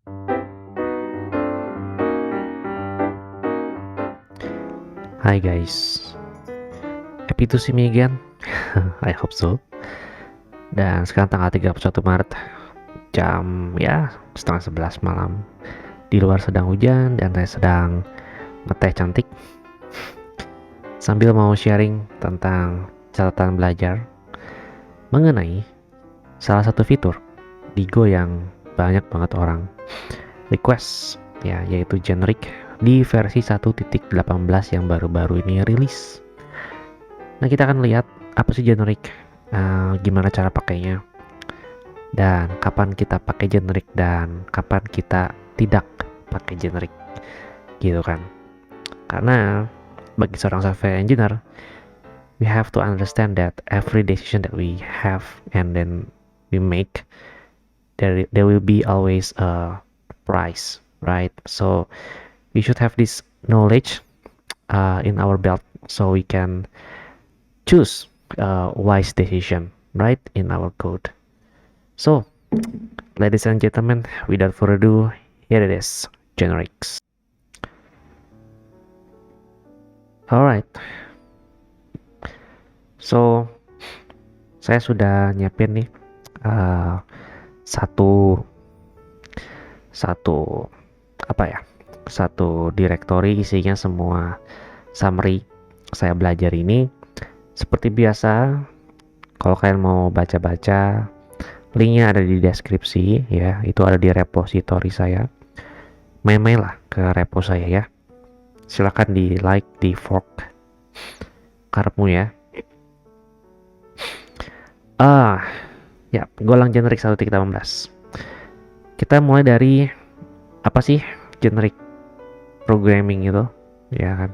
Hi guys, happy to see me again. I hope so. Dan sekarang tanggal 31 Maret, jam ya setengah 11 malam. Di luar sedang hujan dan saya sedang ngeteh cantik sambil mau sharing tentang catatan belajar mengenai salah satu fitur di Go yang banyak banget orang request, ya, yaitu generic di versi 1.18 yang baru-baru ini rilis. Nah, kita akan lihat apa sih generic, gimana cara pakainya, dan kapan kita pakai generic dan kapan kita tidak pakai generic, gitu kan. Karena bagi seorang software engineer, we have to understand that every decision that we have and then we make, there will be always a price, right? So we should have this knowledge in our belt so we can choose a wise decision, right, in our code. So, ladies and gentlemen, without further ado, here it is, generics. Alright, so saya sudah nyiapin nih uh, satu directory isinya semua summary saya belajar ini. Seperti biasa, kalau kalian mau baca-baca, linknya ada di deskripsi ya, itu ada di repository saya. Main-main lah ke repo saya ya. Silahkan di like, di fork karepmu ya. Ya, golang generic 1.18. Kita mulai dari apa sih generic programming itu, ya kan?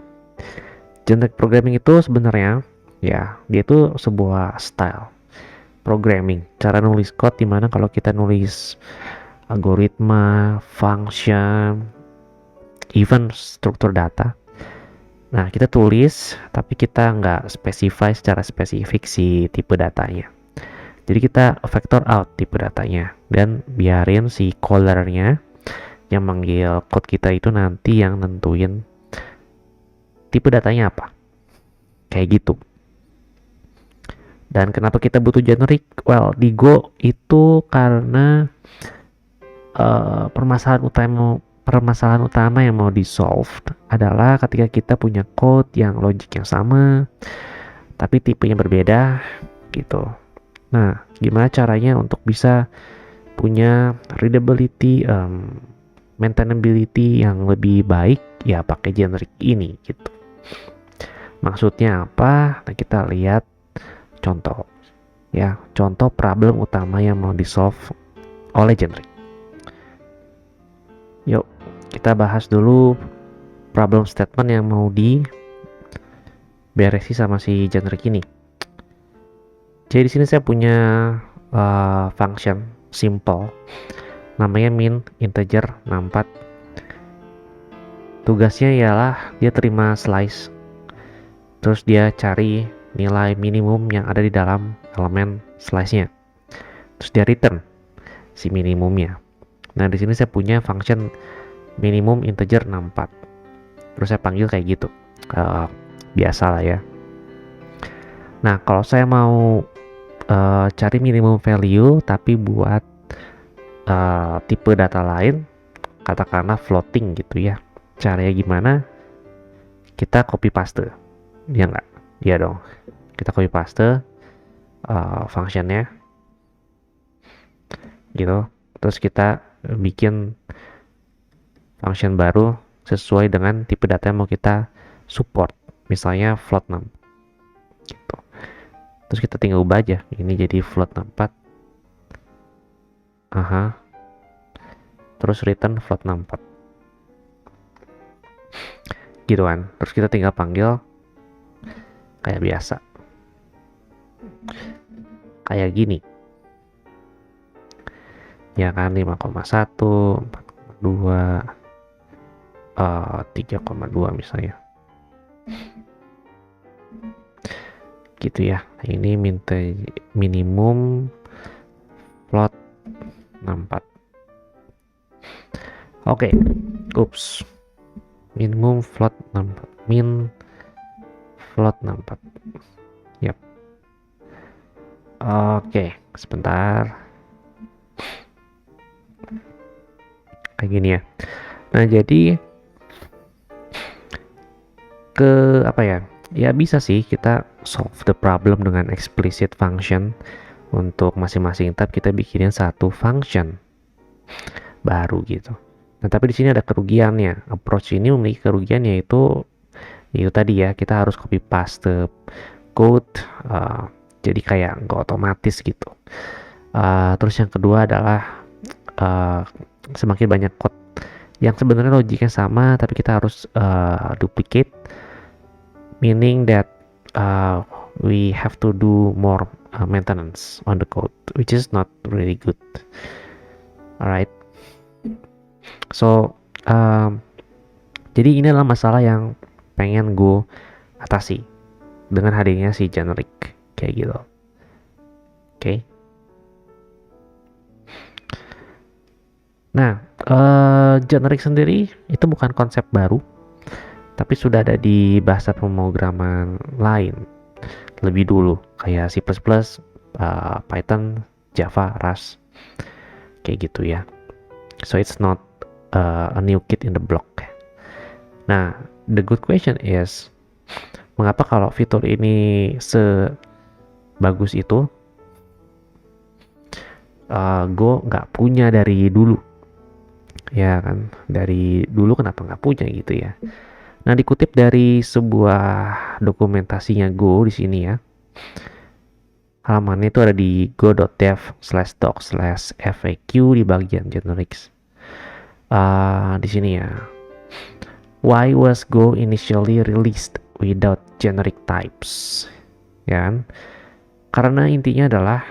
Generic programming itu sebenarnya ya, dia itu sebuah style programming, cara nulis code dimana kalau kita nulis algoritma, function, even struktur data, nah kita tulis tapi kita nggak specify secara spesifik si tipe datanya. Jadi kita vector out tipe datanya dan biarin si callernya yang manggil code kita itu nanti yang nentuin tipe datanya apa, kayak gitu. Dan kenapa kita butuh generic? Well, di Go itu karena permasalahan utama yang mau di solve adalah ketika kita punya code yang logic yang sama tapi tipenya berbeda gitu. Nah, gimana caranya untuk bisa punya readability, maintainability yang lebih baik? Ya pakai generic ini gitu. Maksudnya apa? Nah, kita lihat contoh ya, contoh problem utama yang mau di solve oleh generic. Yuk, kita bahas dulu problem statement yang mau diberesi sama si generic ini. Jadi di sini saya punya function simple namanya min integer 64. Tugasnya ialah dia terima slice, terus dia cari nilai minimum yang ada di dalam elemen slice-nya, terus dia return si minimumnya. Nah, di sini saya punya function minimum integer 64, terus saya panggil kayak gitu, biasa lah ya. Nah, kalau saya mau cari minimum value tapi buat tipe data lain, katakanlah floating gitu ya, caranya gimana? Kita copy paste, ya nggak? Iya dong, kita copy paste functionnya gitu, terus kita bikin function baru sesuai dengan tipe data yang mau kita support, misalnya float num gitu. Terus kita tinggal ubah aja ini jadi float 64, terus return float 64 gitu kan. Terus kita tinggal panggil kayak biasa, kayak gini ya kan, 5,1, 4,2, 3,2 misalnya gitu ya. Ini minta minimum float 64. Oke, oops, minimum float 64, min float 64. Yap. Oke, sebentar. Kayak gini ya. Nah, jadi apa ya? Ya bisa sih kita solve the problem dengan explicit function. Untuk masing-masing tab kita bikinin satu function baru gitu. Nah, tapi di sini ada kerugiannya. Approach ini memiliki kerugian yaitu tadi ya, kita harus copy paste code, jadi kayak nggak otomatis gitu. Terus yang kedua adalah semakin banyak code yang sebenarnya logiknya sama tapi kita harus duplicate, meaning that we have to do more maintenance on the code, which is not really good. Alright, so jadi ini adalah masalah yang pengen gue atasi dengan hadirnya si generic kayak gitu. Oke. Nah, generic sendiri itu bukan konsep baru, tapi sudah ada di bahasa pemrograman lain lebih dulu, kayak C++, Python, Java, Rust, kayak gitu ya. So it's not a new kid in the block. Nah, the good question is, mengapa kalau fitur ini sebagus itu, Go nggak punya dari dulu? Ya kan, dari dulu kenapa nggak punya gitu ya? Nah, dikutip dari sebuah dokumentasinya Go di sini ya. Halamannya itu ada di go.dev/doc/faq di bagian generics. Di sini ya. Why was Go initially released without generic types? Ya kan? Karena intinya adalah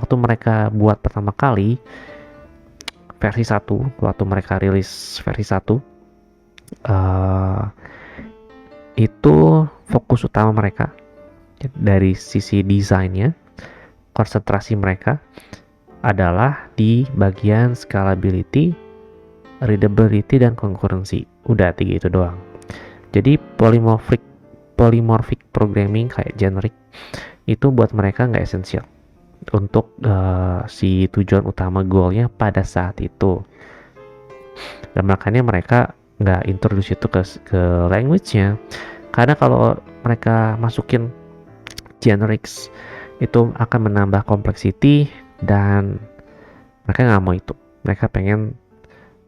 waktu mereka buat pertama kali versi 1, waktu mereka rilis versi 1, itu fokus utama mereka dari sisi desainnya, konsentrasi mereka adalah di bagian scalability, readability, dan concurrency. Udah 3 itu doang. Jadi polymorphic programming kayak generic itu buat mereka nggak esensial untuk si tujuan utama goalnya pada saat itu. Dan makanya mereka nggak introduce itu ke language-nya. Karena kalau mereka masukin generics itu akan menambah complexity dan mereka nggak mau itu. Mereka pengen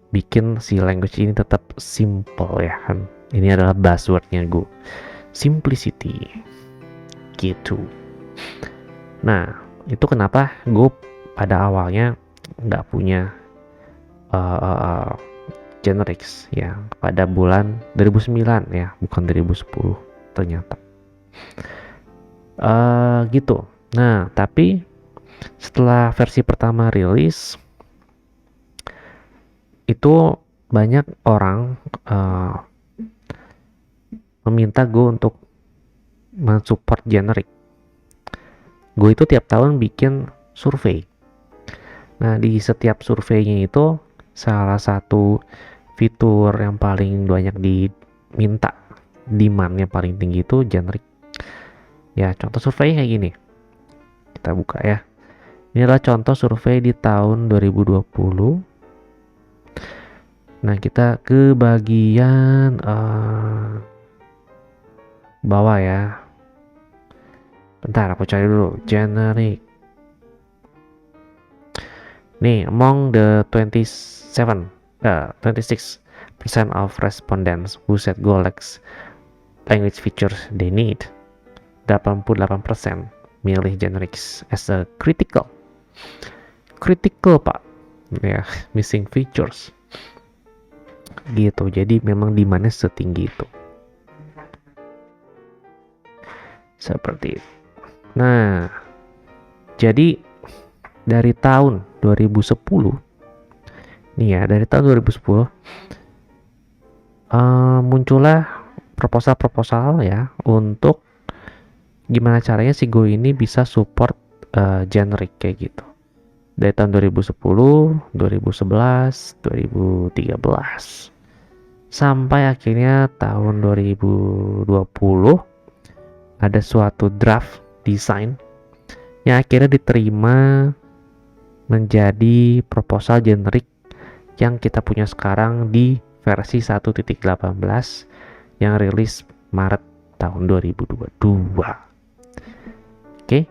bikin si language ini tetap simple ya kan. Ini adalah buzzwordnya Go, simplicity gitu. Nah, itu kenapa Go pada awalnya nggak punya generics ya pada bulan 2009 ya, bukan 2010 ternyata. Gitu. Nah, tapi setelah versi pertama rilis itu banyak orang meminta Go untuk mensupport generic. Go itu tiap tahun bikin survei. Nah, di setiap surveinya itu salah satu fitur yang paling banyak diminta, demand-nya paling tinggi itu generic. Ya, contoh survei kayak gini. Kita buka ya. Ini adalah contoh survei di tahun 2020. Nah, kita ke bagian bawah ya. Bentar, aku cari dulu. Generic. Nih, among the 26% of respondents who said Go lacks language features they need, 88% milih generics as a critical pak ya, missing features gitu. Jadi memang demandnya setinggi itu seperti itu. Nah, jadi dari tahun 2010 nih ya, dari tahun 2010 muncullah proposal ya untuk gimana caranya si Go ini bisa support generic kayak gitu. dari tahun 2010, 2011, 2013 sampai akhirnya tahun 2020 ada suatu draft desain yang akhirnya diterima menjadi proposal generik yang kita punya sekarang di versi 1.18 yang rilis Maret tahun 2022. Oke.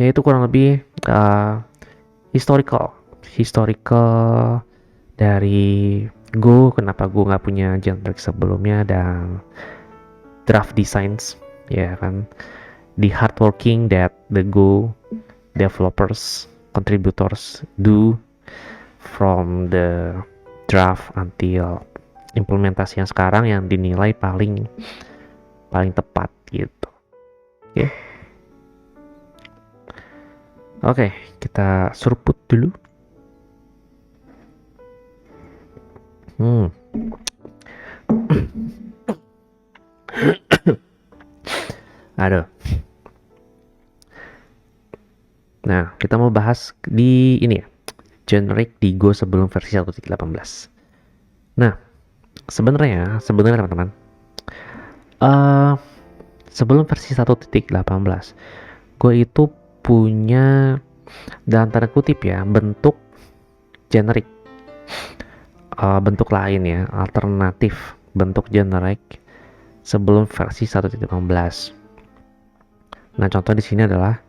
Yaitu kurang lebih historical dari Go, kenapa Go nggak punya generic sebelumnya, dan draft designs, ya kan, the hard working that the Go developers, contributors do from the draft until implementasi yang sekarang yang dinilai paling tepat gitu. Oke, kita surput dulu. Aduh. Nah, kita mau bahas di ini ya, generic di Go sebelum versi 1.18. Nah, sebenarnya teman-teman, sebelum versi 1.18, Go itu punya, dalam tanda kutip ya, bentuk generic, bentuk lain ya, alternatif bentuk generic sebelum versi 1.18. Nah, contoh di sini adalah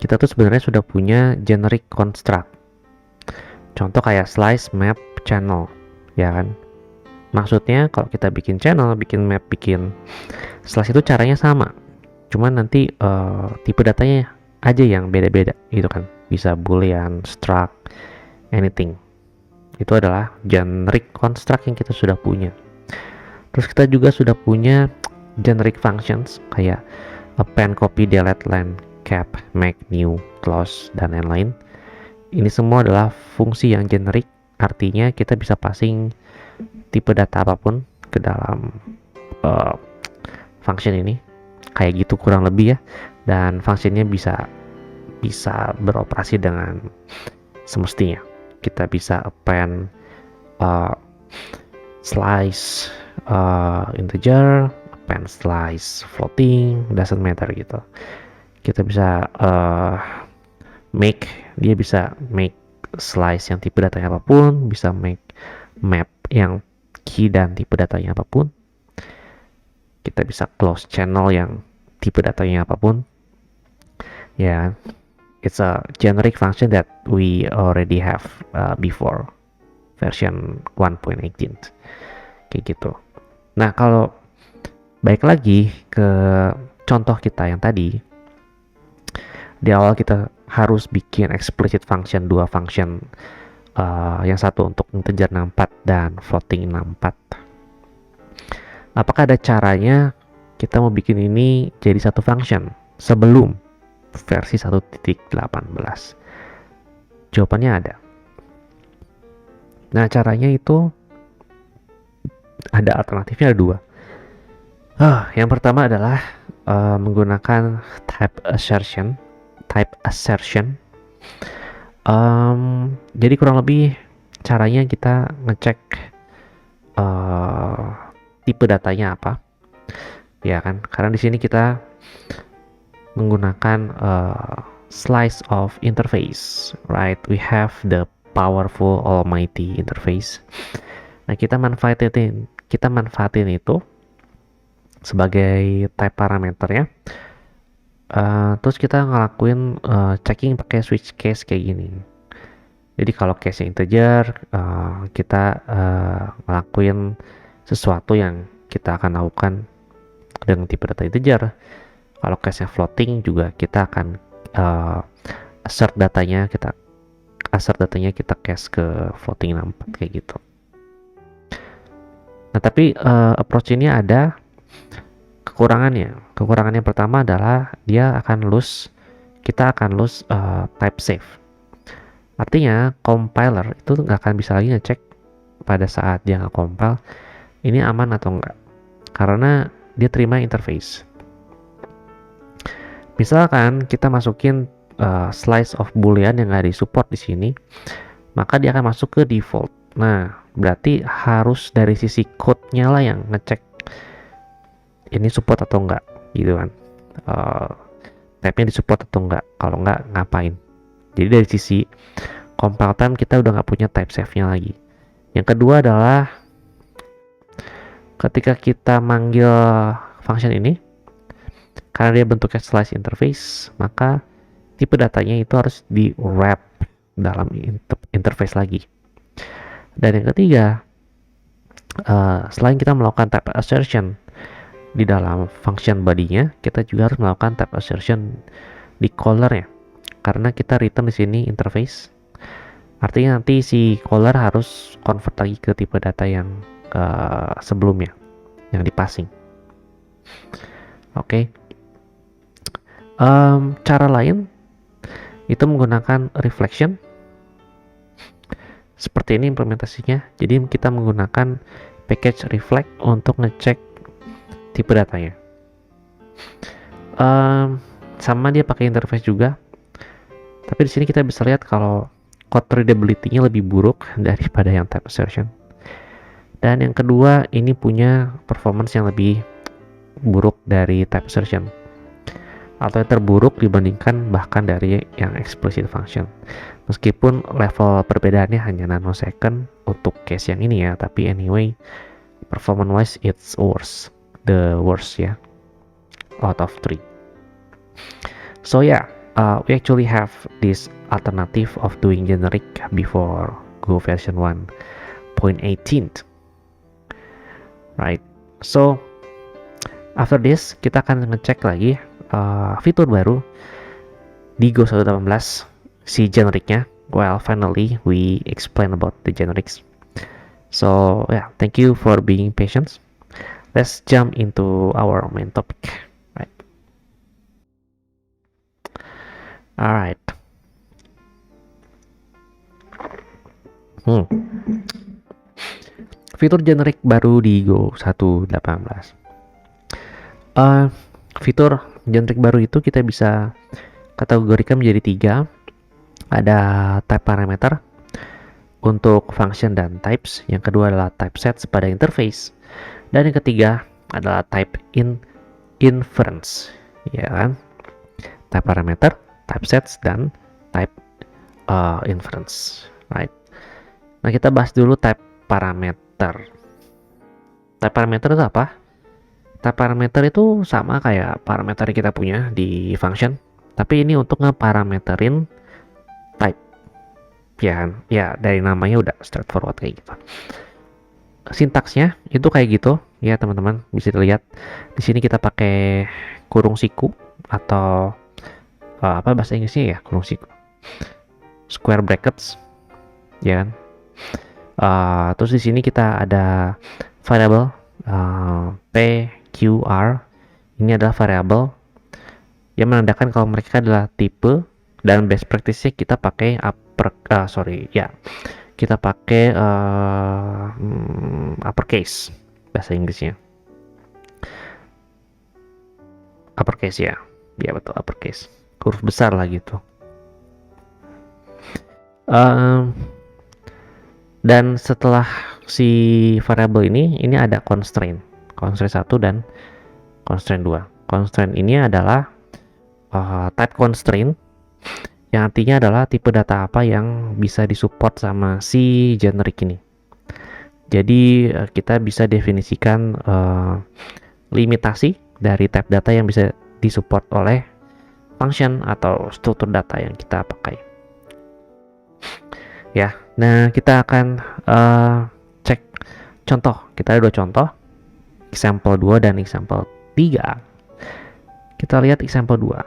kita tuh sebenarnya sudah punya generic construct. Contoh kayak slice, map, channel, ya kan? Maksudnya kalau kita bikin channel, bikin map, bikin slice itu caranya sama. Cuman nanti tipe datanya aja yang beda-beda gitu kan. Bisa boolean, struct, anything. Itu adalah generic construct yang kita sudah punya. Terus kita juga sudah punya generic functions kayak append, copy, delete, line, cap, make, new, close, dan lain-lain. Ini semua adalah fungsi yang generic, artinya kita bisa passing tipe data apapun ke dalam function ini, kayak gitu kurang lebih ya. Dan functionnya bisa beroperasi dengan semestinya. Kita bisa append slice integer, append slice floating, doesn't matter gitu. Kita bisa make, dia bisa make slice yang tipe datanya apapun, bisa make map yang key dan tipe datanya apapun. Kita bisa close channel yang tipe datanya apapun. Ya, it's a generic function that we already have before version 1.18 kayak gitu. Nah, kalau baik lagi ke contoh kita yang tadi, di awal kita harus bikin explicit function, dua function, yang satu untuk integer 64 dan floating 64. Apakah ada caranya kita mau bikin ini jadi satu function sebelum versi 1.18? Jawabannya ada. Nah, caranya itu ada alternatifnya, ada dua. Yang pertama adalah menggunakan type assertion. Jadi kurang lebih caranya kita ngecek tipe datanya apa, ya kan? Karena di sini kita menggunakan slice of interface, right? We have the powerful almighty interface. Nah, kita manfaatin itu sebagai type parameternya. Terus kita ngelakuin checking pakai switch case kayak gini. Jadi kalau case integer, kita ngelakuin sesuatu yang kita akan lakukan dengan tipe data integer. Kalau case floating juga kita akan assert datanya kita case ke floating 64 kayak gitu. Nah, tapi approach ini ada kekurangannya. Kekurangannya pertama adalah kita akan lose type safe. Artinya compiler itu nggak akan bisa lagi ngecek pada saat dia nge-compile ini aman atau enggak, karena dia terima interface. Misalkan kita masukin slice of boolean yang nggak disupport di sini, maka dia akan masuk ke default. Nah, berarti harus dari sisi code-nya lah yang ngecek ini support atau enggak, gitu kan. Type-nya disupport atau enggak, kalau enggak ngapain. Jadi dari sisi compile time kita udah nggak punya type save-nya lagi. Yang kedua adalah ketika kita manggil function ini, karena dia bentuknya slice interface, maka tipe datanya itu harus di wrap dalam interface lagi. Dan yang ketiga, selain kita melakukan type assertion di dalam function body-nya, kita juga harus melakukan type assertion di caller-nya, karena kita return di sini interface. Artinya nanti si caller harus convert lagi ke tipe data yang sebelumnya, yang dipassing. Oke. Cara lain itu menggunakan reflection. Seperti ini implementasinya. Jadi kita menggunakan package reflect untuk ngecek tipe datanya. Sama dia pakai interface juga. Tapi di sini kita bisa lihat kalau code readability-nya lebih buruk daripada yang type assertion. Dan yang kedua, ini punya performance yang lebih buruk dari type assertion, atau yang terburuk dibandingkan bahkan dari yang explicit function. Meskipun level perbedaannya hanya nanosecond untuk case yang ini ya, tapi anyway, performance wise it's worse, the worst ya, out of 3. So yeah, we actually have this alternative of doing generic before Go version 1.18, right? So after this kita akan ngecek lagi fitur baru di Go 1.18, si genericnya. Well, finally we explain about the generics. So yeah, thank you for being patient. Let's jump into our main topic, right? Alright. Fitur generic baru di Go 1.18. Fitur generic baru itu kita bisa kategorikan menjadi 3. Ada type parameter untuk function dan types. Yang kedua adalah type sets pada interface. Dan yang ketiga adalah type inference, ya kan? Type parameter, type sets, dan type inference, right? Nah, kita bahas dulu type parameter. Type parameter itu apa? Type parameter itu sama kayak parameter yang kita punya di function, tapi ini untuk ngeparameterin type, ya kan? Ya, dari namanya udah straightforward kayak gitu. Sintaksnya itu kayak gitu ya teman-teman, bisa dilihat di sini kita pakai kurung siku atau apa bahasa Inggrisnya ya, kurung siku, square brackets, ya kan? Terus di sini kita ada variable PQR. Ini adalah variable yang menandakan kalau mereka adalah tipe, dan best practice-nya kita pakai kita pakai uppercase bahasa Inggrisnya. Uppercase ya betul, uppercase, huruf besar lah gitu. Dan setelah si variable ini ada constraint 1 dan constraint 2. Constraint ini adalah type constraint, yang artinya adalah tipe data apa yang bisa disupport sama si generic ini. Jadi kita bisa definisikan limitasi dari type data yang bisa disupport oleh function atau struktur data yang kita pakai. Ya, nah kita akan cek contoh. Kita ada 2 contoh, example 2 dan example 3. Kita lihat example 2.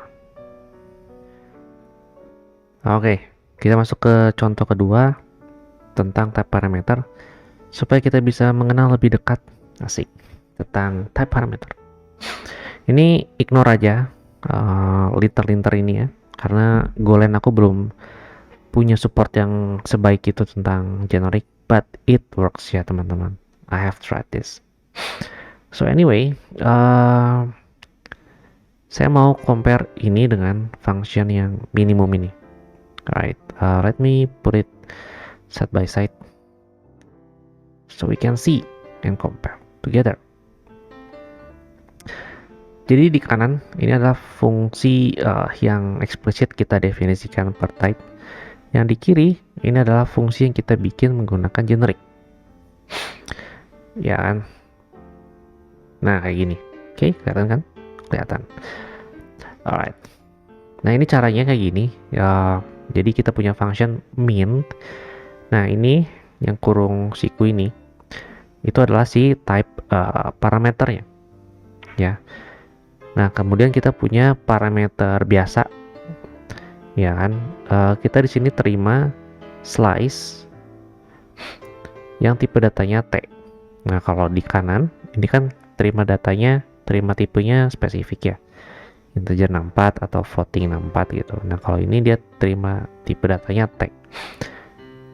Oke, kita masuk ke contoh kedua tentang type parameter supaya kita bisa mengenal lebih dekat tentang type parameter. Ini ignore aja linter-linter ini ya, karena Golang aku belum punya support yang sebaik itu tentang generic, but it works ya teman-teman. I have tried this. So anyway, Saya mau compare ini dengan function yang minimum ini. Alright, let me put it side by side so we can see and compare together. Jadi di kanan ini adalah fungsi yang eksplisit kita definisikan per type. Yang di kiri ini adalah fungsi yang kita bikin menggunakan generic. Ya kan? Nah kayak gini. Oke, kelihatan kan? Kelihatan. Alright. Nah ini caranya kayak gini. Ya, jadi kita punya function min. Nah ini yang kurung siku ini itu adalah si type parameternya. Ya. Nah kemudian kita punya parameter biasa. Ya kan? Kita di sini terima slice yang tipe datanya T. Nah kalau di kanan ini kan terima tipenya spesifik ya, integer 64 atau floating 64 gitu. Nah kalau ini dia terima tipe datanya T.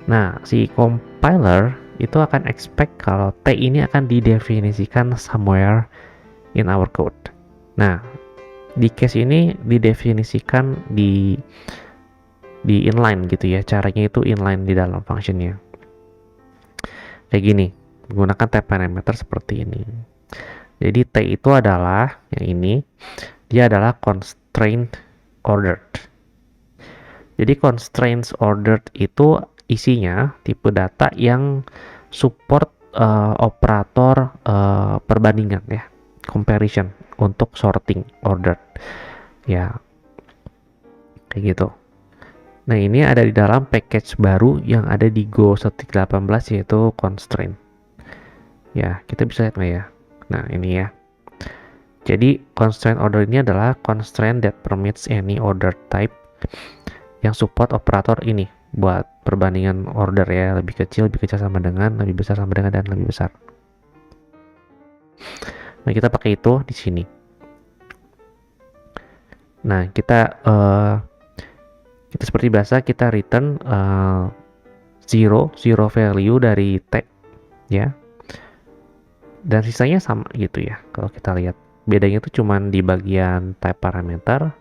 Nah si compiler itu akan expect kalau T ini akan didefinisikan somewhere in our code. Nah di case ini didefinisikan di inline gitu ya, caranya itu inline di dalam functionnya kayak gini, menggunakan type parameter seperti ini. Jadi T itu adalah yang ini, dia adalah constraint ordered. Jadi constraints ordered itu isinya tipe data yang support operator perbandingan ya, comparison untuk sorting ordered ya, kayak gitu. Nah ini ada di dalam package baru yang ada di Go 1.18 yaitu constraint. Ya kita bisa lihat nggak ya? Nah ini ya. Jadi constraint order ini adalah constraint that permits any order type yang support operator ini buat perbandingan order ya, lebih kecil sama dengan, lebih besar sama dengan, dan lebih besar. Nah kita pakai itu di sini. Nah kita seperti biasa kita return zero value dari T ya, dan sisanya sama gitu ya. Kalau kita lihat bedanya itu cuman di bagian type parameter,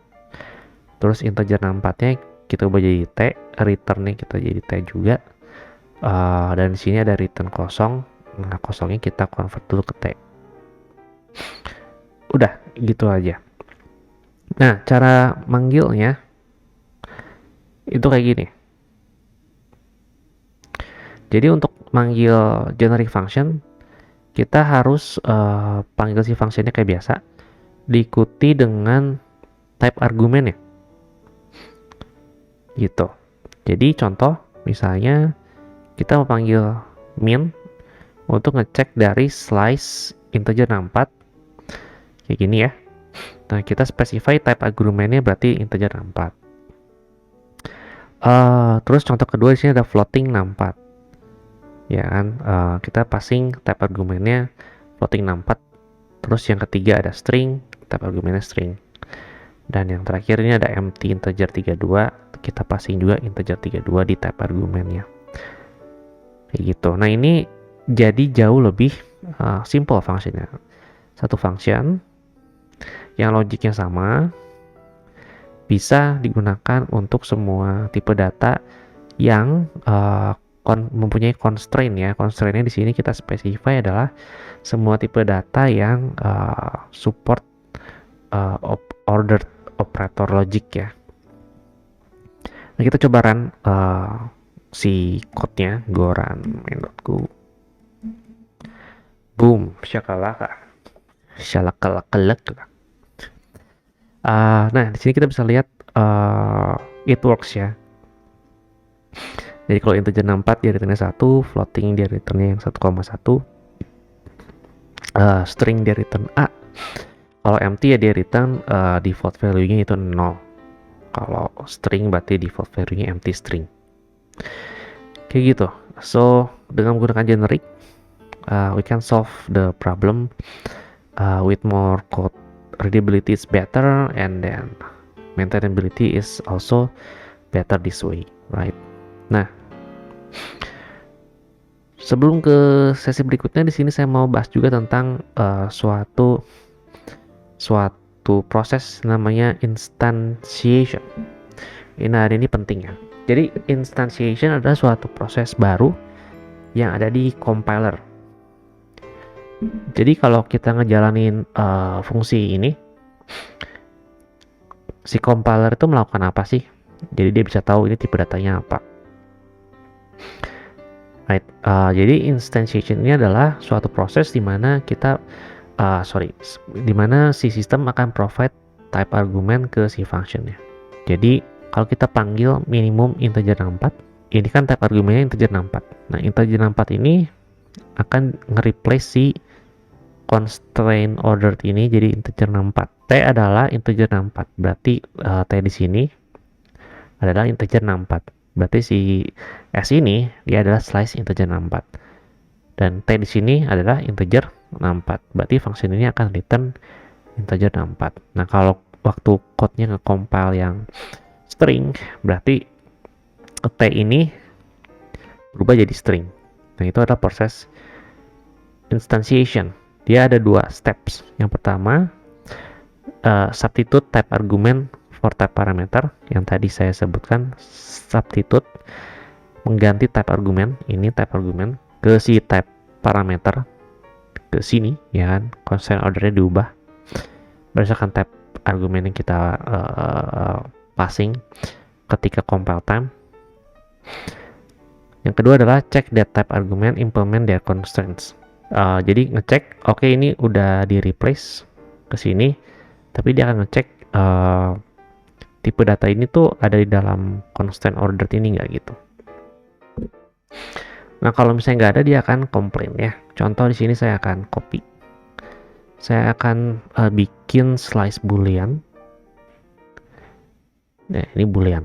terus integer 64 nya kita ubah jadi T, returnnya kita jadi T juga, dan di sini ada return kosong. Nah kosongnya kita convert dulu ke T. Udah gitu aja. Nah cara manggilnya itu kayak gini. Jadi untuk manggil generic function kita harus panggil si functionnya kayak biasa, diikuti dengan type argumennya gitu. Jadi contoh misalnya kita mau panggil min untuk ngecek dari slice integer 64 kayak gini ya. Nah kita specify type argumennya berarti integer 64. Terus contoh kedua di sini ada floating 64 ya kan, kita passing type argumennya floating 64. Terus yang ketiga ada string, type argumennya string, dan yang terakhir ini ada empty integer 32, kita passing juga integer 32 di type argumennya kayak gitu. Nah ini jadi jauh lebih simple fungsinya, satu function yang logiknya sama bisa digunakan untuk semua tipe data yang mempunyai constraint ya. Constraintnya di sini kita specify adalah semua tipe data yang support ordered operator logic ya. Nah kita coba run si code-nya, go run main.go. Boom, shakalaka. Nah di sini kita bisa lihat it works ya. Jadi kalau integer 64 dia returnnya 1, floating dia returnnya yang 1,1, string dia return A. Kalau empty ya dia return default value-nya itu 0. Kalau string berarti default value-nya empty string. Kayak gitu. So dengan menggunakan generic, we can solve the problem with more code. Readability is better, and then maintainability is also better this way, right? Nah, sebelum ke sesi berikutnya, di sini saya mau bahas juga tentang suatu suatu proses namanya instantiation. Ini penting ya. Jadi instantiation adalah suatu proses baru yang ada di compiler. Jadi kalau kita ngejalanin fungsi ini, si compiler itu melakukan apa sih? Jadi dia bisa tahu ini tipe datanya apa. Right. Jadi instantiation ini adalah suatu proses di mana di mana si sistem akan provide type argument ke si functionnya. Jadi kalau kita panggil minimum integer 64, ini kan type argumennya integer 64. Nah, integer 64 ini akan nge-replace si constraint ordered ini jadi integer 64. T adalah integer 64. Berarti T di sini adalah integer 64. Berarti si S ini dia adalah slice integer 64. Dan T di sini adalah integer 64. Berarti function ini akan return integer 64. Nah, kalau waktu code-nya nge-compile yang string, berarti T ini berubah jadi string. Nah, itu adalah proses instantiation. Dia ada dua steps. Yang pertama, substitute type argument for type parameter. Yang tadi saya sebutkan, substitute mengganti type argument, ini type argument ke si type parameter ke sini, ya kan? Constraint ordernya diubah berdasarkan type argument yang kita passing ketika compile time. Yang kedua adalah check that type argument implement their constraints. Jadi ngecek, oke, ini udah di replace ke sini, tapi dia akan ngecek tipe data ini tuh ada di dalam constraint ordered ini nggak gitu. Nah, kalau misalnya nggak ada, dia akan komplain ya. Contoh di sini saya akan copy. Saya akan bikin slice boolean. Nah, ini boolean.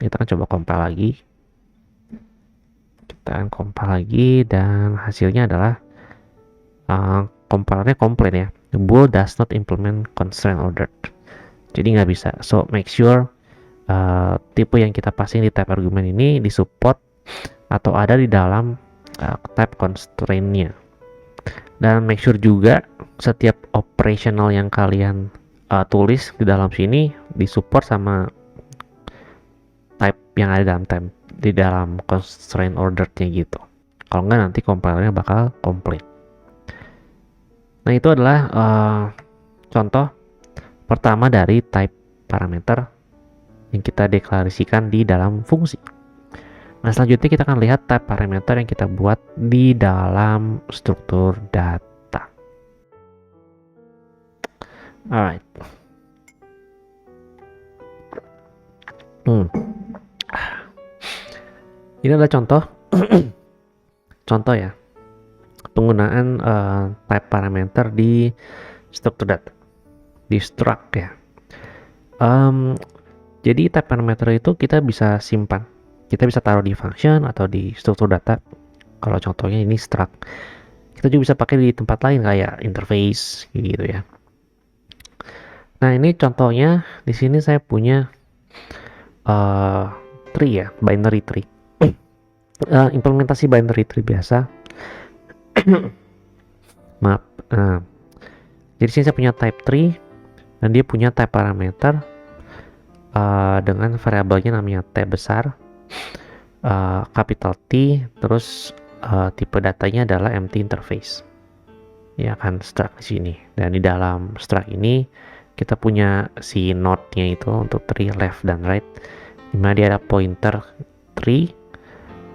Kita akan coba compile lagi. Kita akan compile lagi dan hasilnya adalah compilernya komplain ya. The bool does not implement constraint ordered. Jadi nggak bisa. So make sure tipe yang kita passing di type argument ini disupport atau ada di dalam type constraint-nya. Dan make sure juga setiap operational yang kalian tulis di dalam sini disupport sama type yang ada di dalam constraint ordered-nya gitu. Kalau nggak nanti compilernya bakal komplain. Nah, itu adalah contoh pertama dari type parameter yang kita deklarasikan di dalam fungsi. Nah, selanjutnya kita akan lihat type parameter yang kita buat di dalam struktur data. Alright. Ini adalah contoh contoh ya penggunaan type parameter di struktur data, di struct ya. Jadi type parameter itu kita bisa simpan, kita bisa taruh di function atau di struktur data. Kalau contohnya ini struct, kita juga bisa pakai di tempat lain kayak interface gitu ya. Nah, ini contohnya di sini saya punya tree ya, binary tree. Implementasi binary tree biasa. Maaf. Jadi sini saya punya type tree dan dia punya type parameter dengan variabelnya namanya T besar, capital T, terus tipe datanya adalah empty interface. Ya kan, struct di sini. Dan di dalam struct ini kita punya si node-nya itu untuk tree left dan right, dimana dia ada pointer tree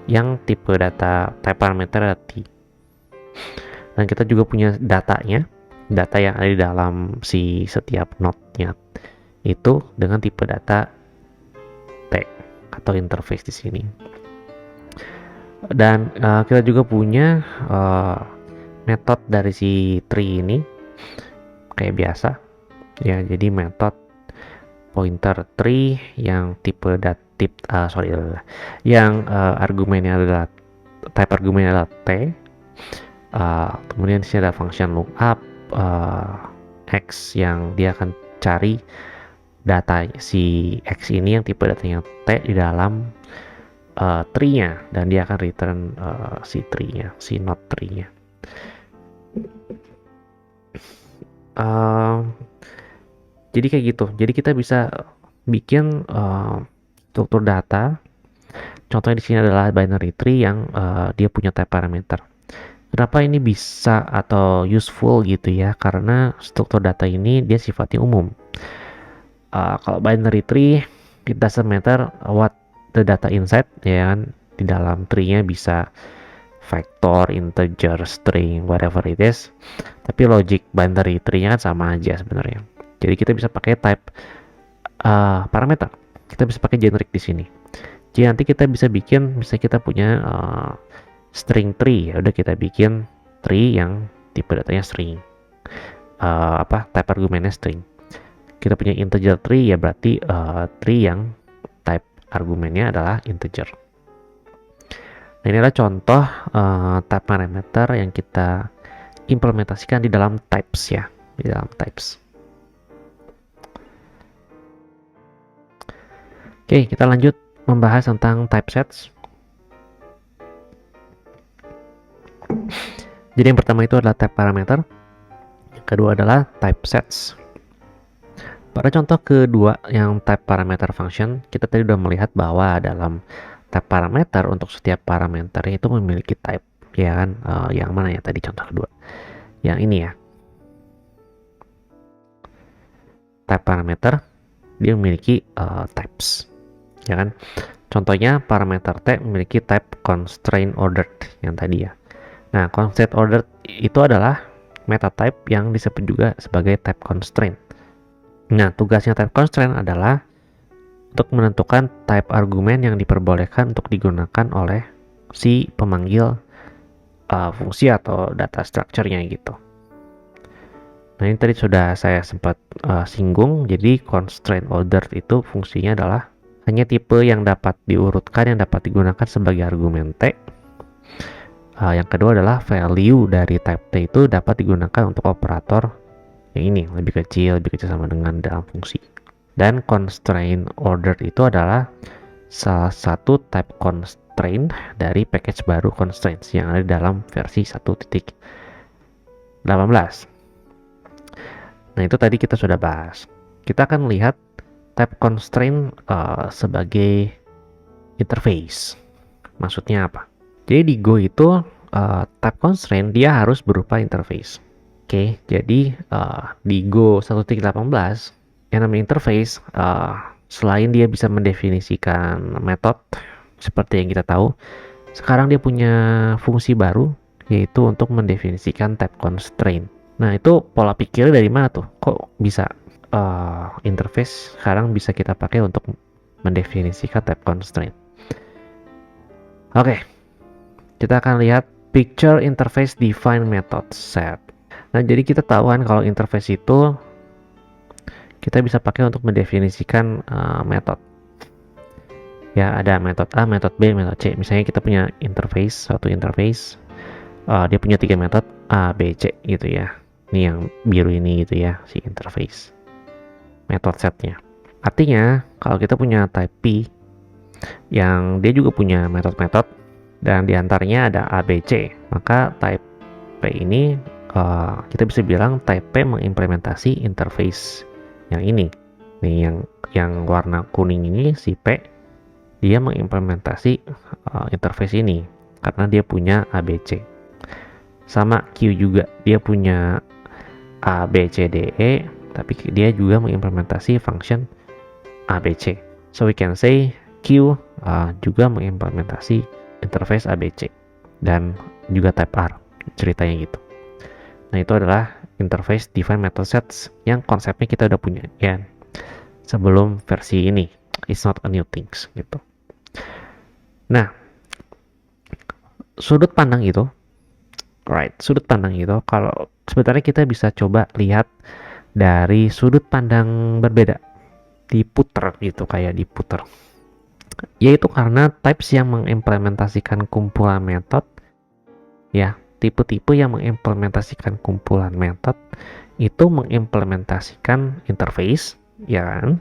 yang tipe data type parameter adalah T. Dan kita juga punya datanya, data yang ada di dalam si setiap node-nya itu dengan tipe data T atau interface di sini. Dan kita juga punya method dari si tree ini kayak biasa ya. Jadi method pointer tree yang tipe argumennya adalah type argumennya adalah T. Kemudian di sini ada function lookup X yang dia akan cari data si X ini yang tipe datanya T di dalam tree-nya, dan dia akan return si tree-nya, si node tree-nya. Jadi kayak gitu. Jadi kita bisa bikin struktur data. Contohnya di sini adalah binary tree yang dia punya type parameter. Kenapa ini bisa atau useful gitu ya? Karena struktur data ini dia sifatnya umum. Kalau binary tree, it doesn't matter what the data inside, ya kan? Di dalam tree-nya bisa vector, integer, string, whatever it is. Tapi logic binary tree-nya kan sama aja sebenarnya. Jadi kita bisa pakai type parameter. Kita bisa pakai generic di sini. Jadi nanti kita bisa bikin, misalnya kita punya string tree, ya udah kita bikin tree yang tipe datanya string. Type argumennya string. Kita punya integer tree, ya berarti tree yang type argumennya adalah integer. Nah, ini adalah contoh type parameter yang kita implementasikan di dalam types ya, di dalam types. Oke, kita lanjut membahas tentang typesets. Jadi yang pertama itu adalah type parameter, yang kedua adalah typesets. Pada contoh kedua yang type parameter function, kita tadi sudah melihat bahwa dalam type parameter untuk setiap parameter itu memiliki type, ya kan? Yang mana ya tadi contoh kedua? Yang ini ya. Type parameter dia memiliki types, ya kan? Contohnya parameter T memiliki type constraint ordered yang tadi ya. Nah, constraint ordered itu adalah meta type yang disebut juga sebagai type constraint. Nah, tugasnya type constraint adalah untuk menentukan type argumen yang diperbolehkan untuk digunakan oleh si pemanggil fungsi atau data structure-nya gitu. Nah, ini tadi sudah saya sempat singgung. Jadi constraint ordered itu fungsinya adalah hanya tipe yang dapat diurutkan yang dapat digunakan sebagai argumen T. Yang kedua adalah value dari type T itu dapat digunakan untuk operator yang ini lebih kecil sama dengan dalam fungsi. Dan constraint ordered itu adalah salah satu type constraint dari package baru constraints yang ada dalam versi 1.18. Nah, itu tadi kita sudah bahas. Kita akan lihat type constraint sebagai interface. Maksudnya apa? Jadi di Go itu type constraint dia harus berupa interface. Oke, jadi di Go 1.18 yang namanya interface, selain dia bisa mendefinisikan metode seperti yang kita tahu, sekarang dia punya fungsi baru yaitu untuk mendefinisikan type constraint. Nah, itu pola pikirnya dari mana tuh? Kok bisa interface sekarang bisa kita pakai untuk mendefinisikan type constraint? Oke, kita akan lihat picture interface define method set. Nah, jadi kita tahu kan kalau interface itu kita bisa pakai untuk mendefinisikan metode. Ya, ada metode A, metode B, metode C. Misalnya kita punya interface, suatu interface, dia punya 3 metode A, B, C gitu ya. Ini yang biru ini gitu ya, si interface. Method setnya. Artinya, kalau kita punya type P, yang dia juga punya metode-metode, dan diantaranya ada A, B, C, maka type P ini kita bisa bilang type P mengimplementasi interface yang ini. Nih yang warna kuning ini si P, dia mengimplementasi interface ini karena dia punya A, B, C. Sama Q juga, dia punya A, B, C, D, E, tapi dia juga mengimplementasi function A, B, C. So we can say Q juga mengimplementasi interface A, B, C dan juga type R, ceritanya gitu. Nah, itu adalah interface define method sets yang konsepnya kita udah punya ya sebelum versi ini. It's not a new things gitu. Nah, sudut pandang itu kalau sebenarnya kita bisa coba lihat dari sudut pandang berbeda, diputer gitu, kayak diputer, yaitu karena types yang mengimplementasikan kumpulan metode ya, tipe-tipe yang mengimplementasikan kumpulan metode itu mengimplementasikan interface ya kan.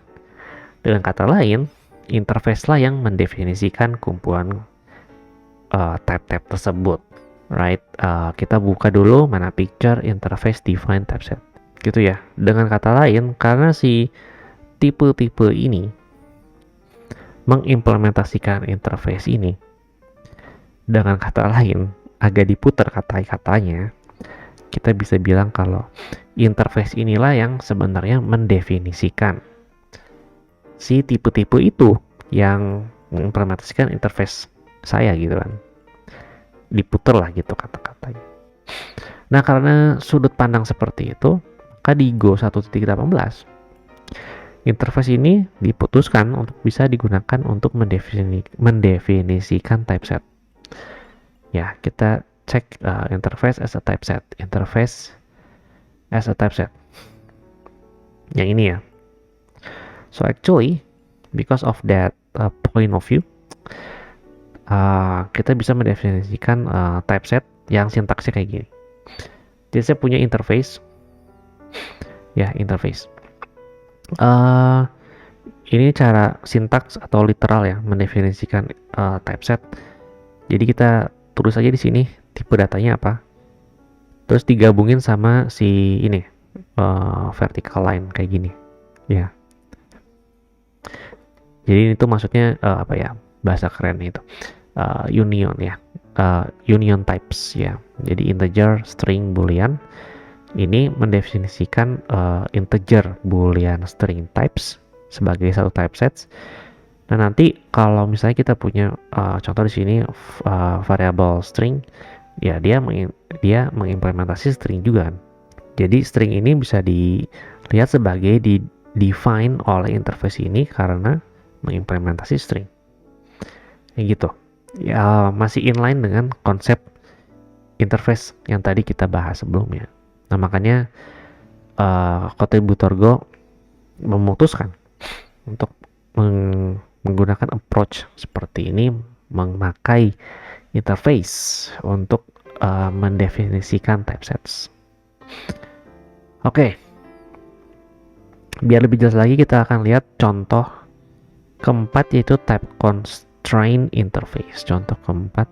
Dengan kata lain, interface lah yang mendefinisikan kumpulan type-type tersebut, right? Kita buka dulu mana picture interface define typeset. gitu ya. Dengan kata lain, karena si tipe-tipe ini mengimplementasikan interface ini, dengan kata lain, agak diputar kata-katanya, kita bisa bilang kalau interface inilah yang sebenarnya mendefinisikan si tipe-tipe itu yang mengimplementasikan interface saya gitu kan. Diputar lah gitu kata-katanya. Nah, karena sudut pandang seperti itu, maka di Go 1.18 interface ini diputuskan untuk bisa digunakan untuk mendefinisikan typeset. Ya, kita cek interface as a typeset. Interface as a typeset. Yang ini ya. So actually, because of that point of view, kita bisa mendefinisikan typeset yang sintaksnya kayak gini. Jadi saya punya interface, ya interface. Ini cara sintaks atau literal ya mendefinisikan typeset. Jadi kita tulis aja di sini tipe datanya apa, terus digabungin sama si ini vertical line kayak gini, ya. Jadi itu maksudnya apa ya, bahasa keren itu union ya, union types ya. Jadi integer, string, boolean ini mendefinisikan integer, boolean, string types sebagai satu typeset. Nah, nanti kalau misalnya kita punya contoh di sini variable string, ya dia mengimplementasi string juga kan. Jadi string ini bisa dilihat sebagai define oleh interface ini karena mengimplementasi string. Kayak gitu. Ya, masih inline dengan konsep interface yang tadi kita bahas sebelumnya. Nah, makanya kontributor Go memutuskan untuk menggunakan approach seperti ini, memakai interface untuk mendefinisikan typesets. Oke. Biar lebih jelas lagi, kita akan lihat contoh keempat, yaitu type constraint interface. Contoh keempat,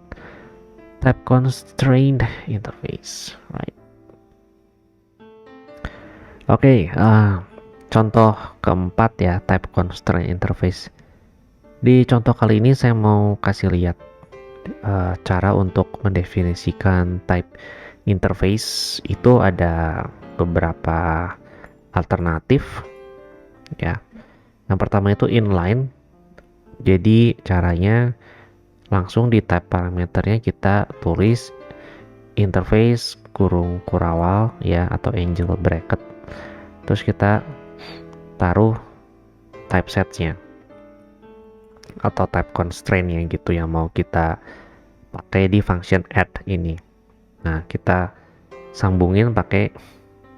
type constraint interface, right? Oke, contoh keempat ya, type constraint interface. Di contoh kali ini saya mau kasih lihat cara untuk mendefinisikan type interface. Itu ada beberapa alternatif ya. Yang pertama itu inline. Jadi caranya langsung di type parameternya kita tulis interface kurung kurawal ya, atau angel bracket, terus kita taruh typesetnya atau type constraintnya gitu yang mau kita pakai di function add ini. Nah, kita sambungin pakai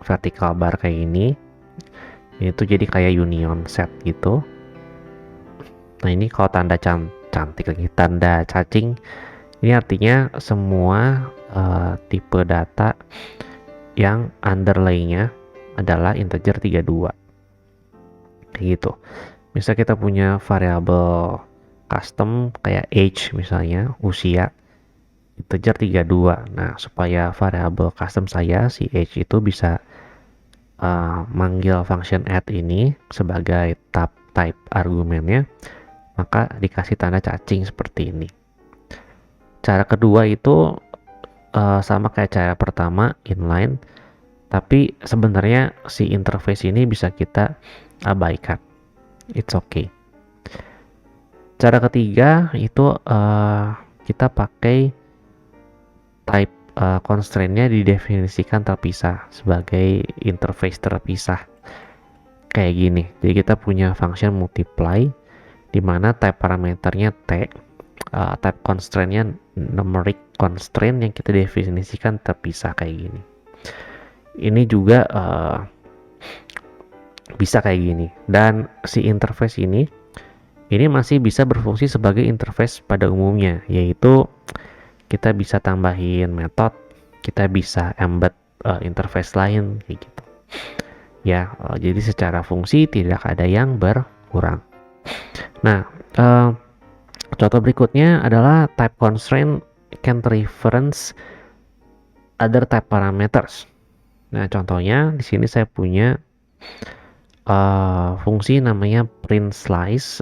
vertical bar kayak ini. Ini tuh jadi kayak union set gitu. Nah, ini kalau tanda cantik lagi, tanda cacing, ini artinya semua tipe data yang underlay-nya adalah integer 32. Kayak gitu. Misal kita punya variabel custom kayak age misalnya, usia, integer 32. Nah, supaya variabel custom saya si age itu bisa manggil function add ini sebagai type argumennya, maka dikasih tanda cacing seperti ini. Cara kedua itu sama kayak cara pertama, inline, tapi sebenarnya si interface ini bisa kita abaikan. It's okay. Cara ketiga itu kita pakai type constraint-nya didefinisikan terpisah sebagai interface terpisah. Kayak gini. Jadi kita punya function multiply di mana type parameternya T, type constraint-nya numeric constraint yang kita definisikan terpisah kayak gini. Ini juga bisa kayak gini. Dan si interface ini masih bisa berfungsi sebagai interface pada umumnya, yaitu kita bisa tambahin metode, kita bisa embed interface lain kayak gitu. Ya, jadi secara fungsi tidak ada yang berkurang. Nah, contoh berikutnya adalah type constraint can reference other type parameters. Nah, contohnya di sini saya punya fungsi namanya print slice,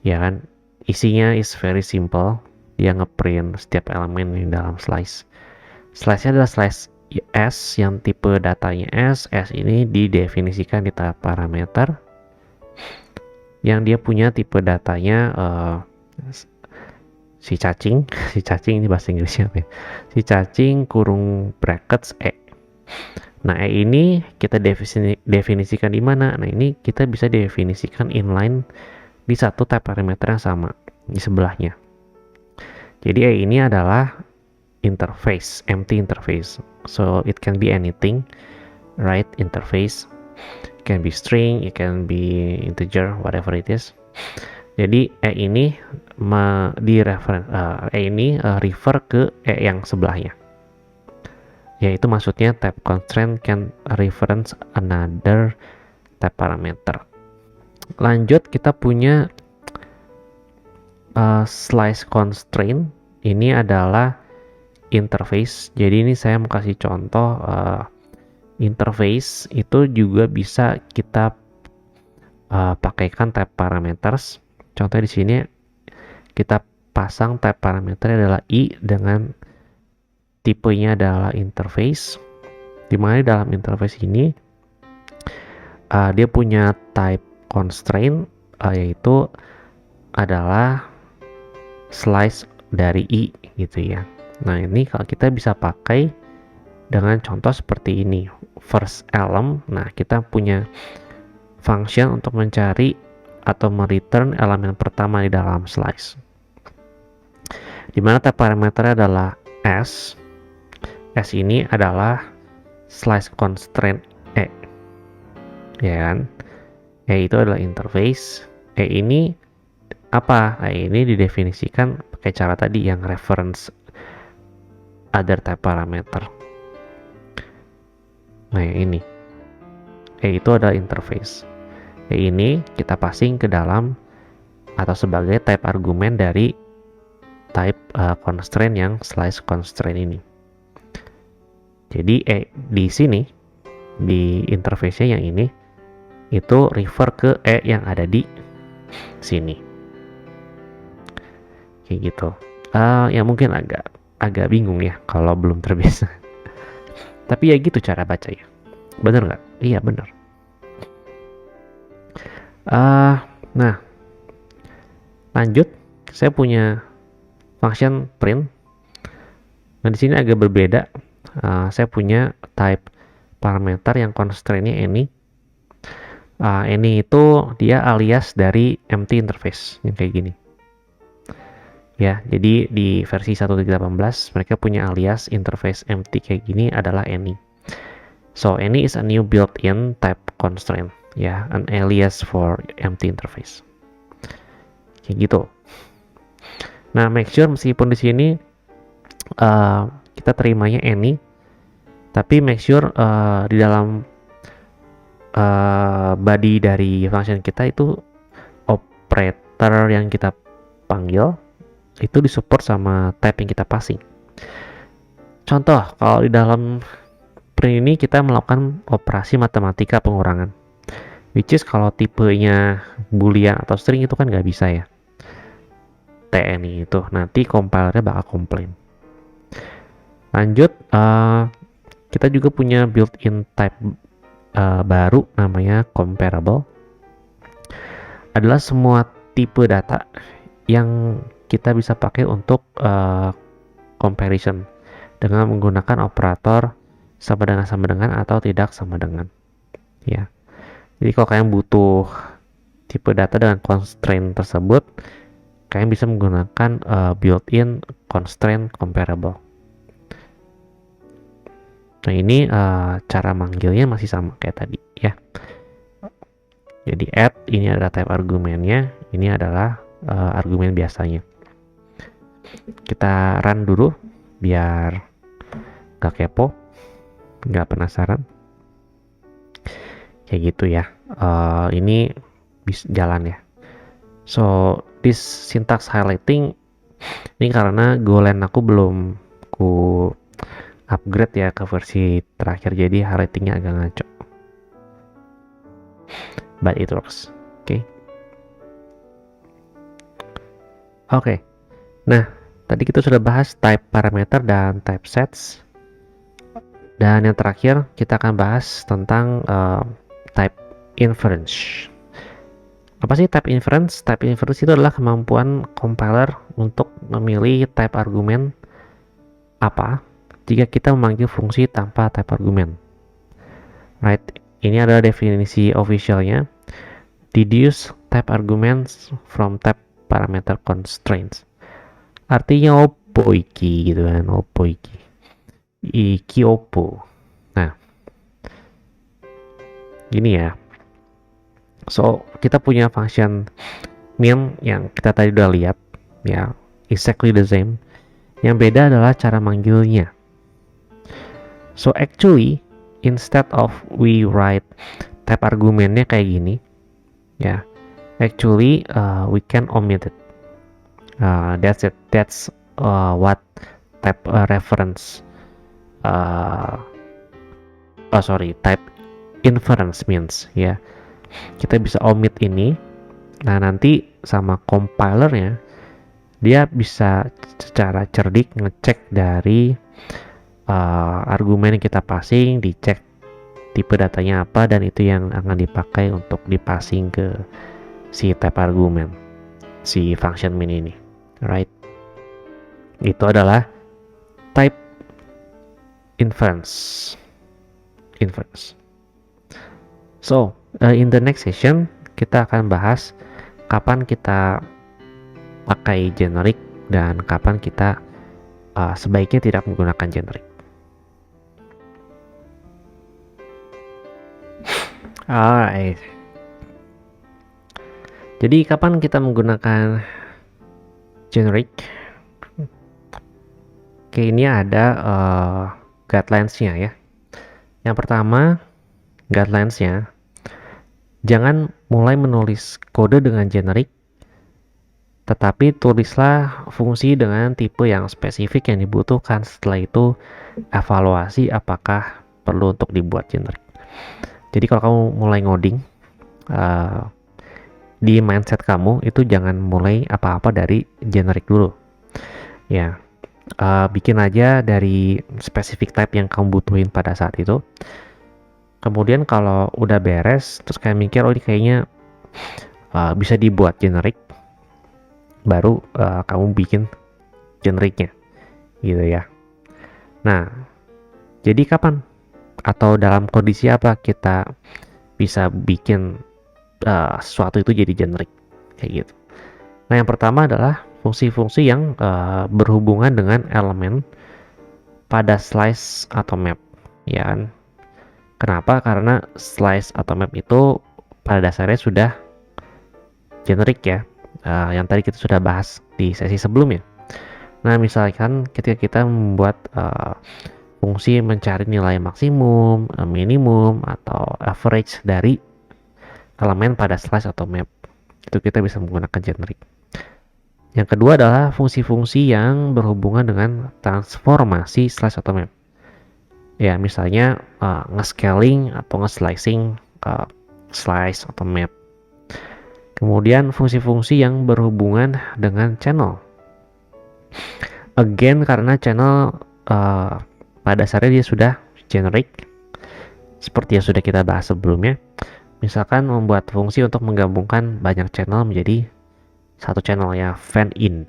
ya kan, isinya is very simple. Dia ngeprint setiap elemen di dalam slice. Slice-nya adalah slice S yang tipe datanya S. S ini didefinisikan di tab parameter yang dia punya tipe datanya si cacing si cacing ini bahasa Inggrisnya apa ya? Si cacing kurung brackets E. Nah, E ini kita definisikan di mana? Nah, ini kita bisa definisikan inline di satu tab parameter yang sama di sebelahnya. Jadi E ini adalah interface, empty interface. So it can be anything, right? Interface. It can be string, it can be integer, whatever it is. Jadi E ini refer ke E yang sebelahnya. Yaitu maksudnya tab constraint can reference another tab parameter. Lanjut, kita punya slice constraint. Ini adalah interface. Jadi ini saya mau kasih contoh interface itu juga bisa kita pakaikan tab parameters. Contoh di sini kita pasang tab parameter adalah I dengan tipenya adalah interface, dimana di dalam interface ini dia punya type constraint yaitu adalah slice dari I gitu ya. Nah, ini kalau kita bisa pakai dengan contoh seperti ini, first element. Nah, kita punya function untuk mencari atau mereturn elemen pertama di dalam slice, dimana tab parameter adalah S. S ini adalah slice constraint E, ya kan? E itu adalah interface. E ini apa? E ini didefinisikan pakai cara tadi yang reference other type parameter. Nah, ini E itu adalah interface. E ini kita passing ke dalam atau sebagai type argumen dari type constraint yang slice constraint ini. Jadi di sini di interface-nya yang ini itu refer ke E yang ada di sini. Kayak gitu. Ya mungkin agak bingung ya kalau belum terbiasa. Tapi ya gitu cara baca ya. Bener nggak? Iya bener. Nah, lanjut, saya punya function print. Nah, di sini agak berbeda. Saya punya type parameter yang constraint-nya any. Any itu dia alias dari empty interface yang kayak gini. Ya, jadi di versi 1.18 mereka punya alias interface empty kayak gini adalah any. So any is a new built-in type constraint, ya, an alias for empty interface. Kayak gitu. Nah, make sure meskipun di sini kita terimanya any, tapi make sure di dalam body dari function kita itu operator yang kita panggil itu disupport sama type yang kita passing. Contoh, kalau di dalam print ini kita melakukan operasi matematika pengurangan, which is kalau tipenya boolean atau string itu kan nggak bisa ya. TNI itu nanti compilernya bakal komplain. Lanjut, kita juga punya built-in type baru namanya comparable. Adalah semua tipe data yang kita bisa pakai untuk comparison dengan menggunakan operator sama dengan atau tidak sama dengan, ya. Jadi kalau kalian butuh tipe data dengan constraint tersebut, kalian bisa menggunakan built-in constraint comparable. Nah, ini cara manggilnya masih sama kayak tadi ya. Jadi add ini adalah type argumennya, ini adalah argumen biasanya. Kita run dulu biar gak kepo, gak penasaran. Kayak gitu ya. Ini bisa jalan ya. So this syntax highlighting ini karena golan aku belum ku upgrade ya ke versi terakhir, jadi ratingnya agak ngaco, but it works. Oke. Nah, tadi kita sudah bahas type parameter dan type sets. Dan yang terakhir kita akan bahas tentang type inference. Apa sih type inference? Type inference itu adalah kemampuan compiler untuk memilih type argumen apa jika kita memanggil fungsi tanpa type argumen. Right, ini adalah definisi officialnya. Deduce type arguments from type parameter constraints. Artinya opo iki gitu kan, opo iki opo. Nah, gini ya. So, kita punya function min yang kita tadi udah lihat ya, exactly the same. Yang beda adalah cara manggilnya. So actually, instead of we write type argumennya kayak gini ya, actually we can omit it. That's it. That's what type reference type inference means ya. Kita bisa omit ini. Nah, nanti sama compilernya dia bisa secara cerdik ngecek dari argumen yang kita passing, dicek tipe datanya apa, dan itu yang akan dipakai untuk dipassing ke si type argumen, si function min ini, right? Itu adalah type inference. So, in the next session kita akan bahas kapan kita pakai generic dan kapan kita sebaiknya tidak menggunakan generic. Alright. Jadi kapan kita menggunakan generic? Oke, ini ada guidelines-nya ya. Yang pertama, guidelines-nya, jangan mulai menulis kode dengan generic, tetapi tulislah fungsi dengan tipe yang spesifik yang dibutuhkan. Setelah itu evaluasi apakah perlu untuk dibuat generic. Jadi kalau kamu mulai ngoding, di mindset kamu itu jangan mulai apa-apa dari generic dulu ya. Bikin aja dari specific type yang kamu butuhin pada saat itu. Kemudian kalau udah beres, terus kayak mikir, oh ini kayaknya bisa dibuat generic, baru kamu bikin genericnya gitu ya. Nah, jadi kapan atau dalam kondisi apa kita bisa bikin sesuatu itu jadi generic kayak gitu? Nah, yang pertama adalah fungsi-fungsi yang berhubungan dengan elemen pada slice atau map, ya kan? Kenapa? Karena slice atau map itu pada dasarnya sudah generic ya, yang tadi kita sudah bahas di sesi sebelumnya. Nah, misalkan ketika kita membuat fungsi mencari nilai maksimum, minimum, atau average dari elemen pada slice atau map, itu kita bisa menggunakan generic. Yang kedua adalah fungsi-fungsi yang berhubungan dengan transformasi slice atau map. Ya, misalnya nge-scaling atau nge-slicing slice atau map. Kemudian fungsi-fungsi yang berhubungan dengan channel. Again, karena channel pada dasarnya dia sudah generic, seperti yang sudah kita bahas sebelumnya. Misalkan membuat fungsi untuk menggabungkan banyak channel menjadi satu channel ya, fan in.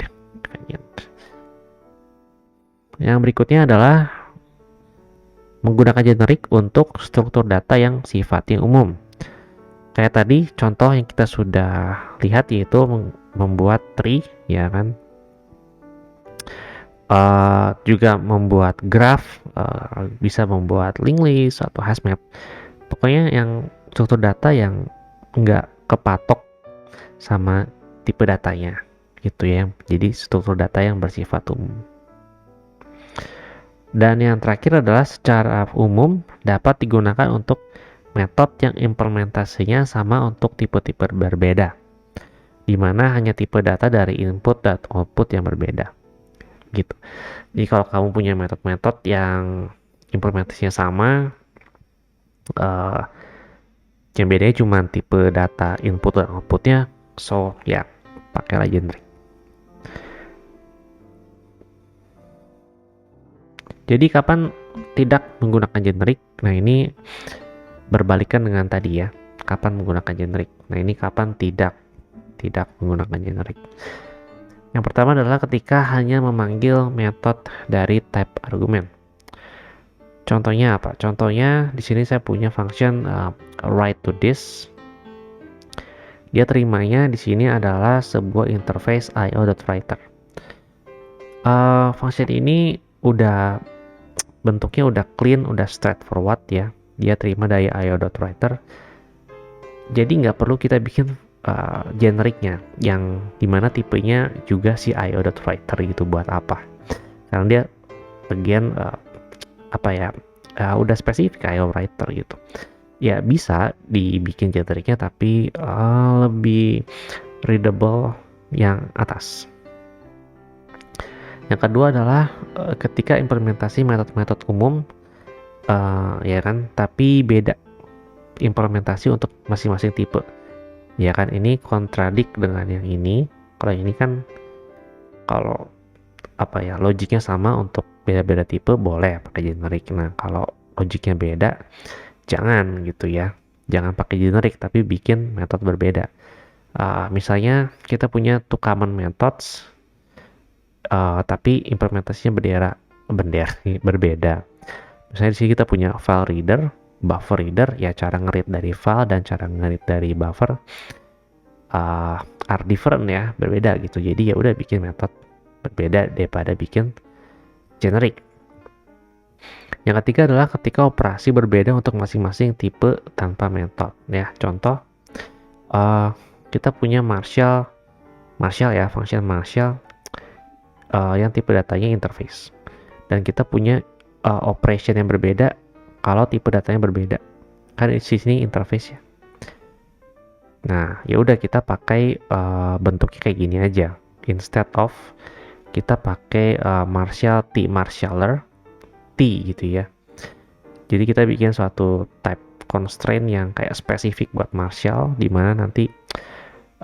Yang berikutnya adalah menggunakan generic untuk struktur data yang sifatnya umum. Kayak tadi contoh yang kita sudah lihat, yaitu membuat tree ya kan. Juga membuat graph, bisa membuat linked list atau hash map. Pokoknya yang struktur data yang nggak kepatok sama tipe datanya gitu ya. Jadi struktur data yang bersifat umum. Dan yang terakhir adalah secara umum dapat digunakan untuk metode yang implementasinya sama untuk tipe-tipe berbeda, di mana hanya tipe data dari input dan output yang berbeda. gitu. Jadi kalau kamu punya metode-metode yang implementasinya sama, uh, yang bedanya cuma tipe data input dan outputnya, so ya pakailah generic. Jadi kapan tidak menggunakan generic? Nah ini berbalikan dengan tadi ya, kapan menggunakan generic. Nah ini kapan tidak menggunakan generic. Yang pertama adalah ketika hanya memanggil metode dari type argumen. Contohnya apa? Contohnya di sini saya punya function write to this. Dia terimanya di sini adalah sebuah interface io.writer. Function ini udah bentuknya udah clean, udah straightforward ya. Dia terima dari io.writer. Jadi nggak perlu kita bikin generiknya yang dimana tipenya juga si io.writer gitu, buat apa? Karena dia bagian udah spesifik io.writer gitu. Ya bisa dibikin generiknya tapi lebih readable yang atas. Yang kedua adalah ketika implementasi metode-metode umum ya kan, tapi beda implementasi untuk masing-masing tipe. Ya kan, ini kontradik dengan yang ini. Kalau ini kan kalau logiknya sama untuk beda-beda tipe boleh pakai generik. Nah, kalau logiknya beda jangan gitu ya. Jangan pakai generik tapi bikin metode berbeda. Misalnya kita punya two common methods tapi implementasinya berbeda. Misalnya di sini kita punya file reader, buffer reader, ya cara nge-read dari file dan cara nge-read dari buffer are different ya, berbeda gitu. Jadi ya udah bikin metode berbeda daripada bikin generic. Yang ketiga adalah ketika operasi berbeda untuk masing-masing tipe tanpa metode ya. Contoh kita punya Marshall ya, function Marshall yang tipe datanya interface, dan kita punya operation yang berbeda kalau tipe datanya berbeda. Kan di sini interface ya. Nah, ya udah kita pakai bentuknya kayak gini aja. Instead of kita pakai Marshall T marshaller T gitu ya. Jadi kita bikin suatu type constraint yang kayak spesifik buat Marshall, di mana nanti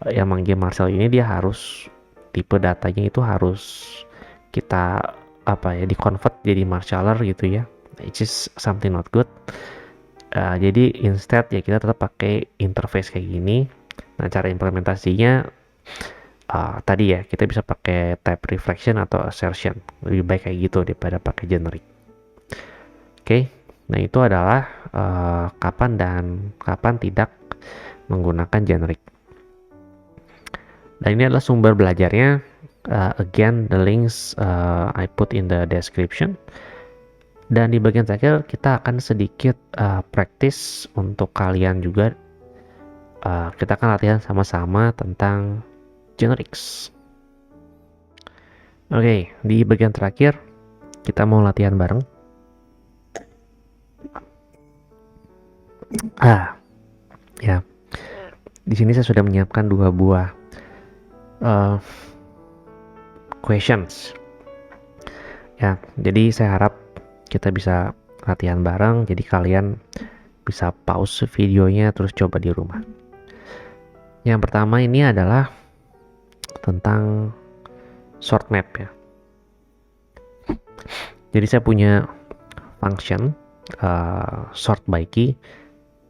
yang manggil Marshall ini dia harus tipe datanya itu harus kita di-convert jadi marshaller gitu ya. Which is something not good. Jadi instead ya kita tetap pakai interface kayak gini. Nah, cara implementasinya tadi ya kita bisa pakai type reflection atau assertion. Lebih baik kayak gitu daripada pakai generic. Oke. Nah, itu adalah kapan dan kapan tidak menggunakan generic. Dan ini adalah sumber belajarnya. Again, the links I put in the description. Dan di bagian terakhir kita akan sedikit practice untuk kalian juga. Kita akan latihan sama-sama tentang generics. Oke, di bagian terakhir kita mau latihan bareng. Ya, di sini saya sudah menyiapkan 2 buah questions. Ya, jadi saya harap kita bisa latihan bareng. Jadi kalian bisa pause videonya terus coba di rumah. Yang pertama ini adalah tentang sort map ya. Jadi saya punya function sort by key.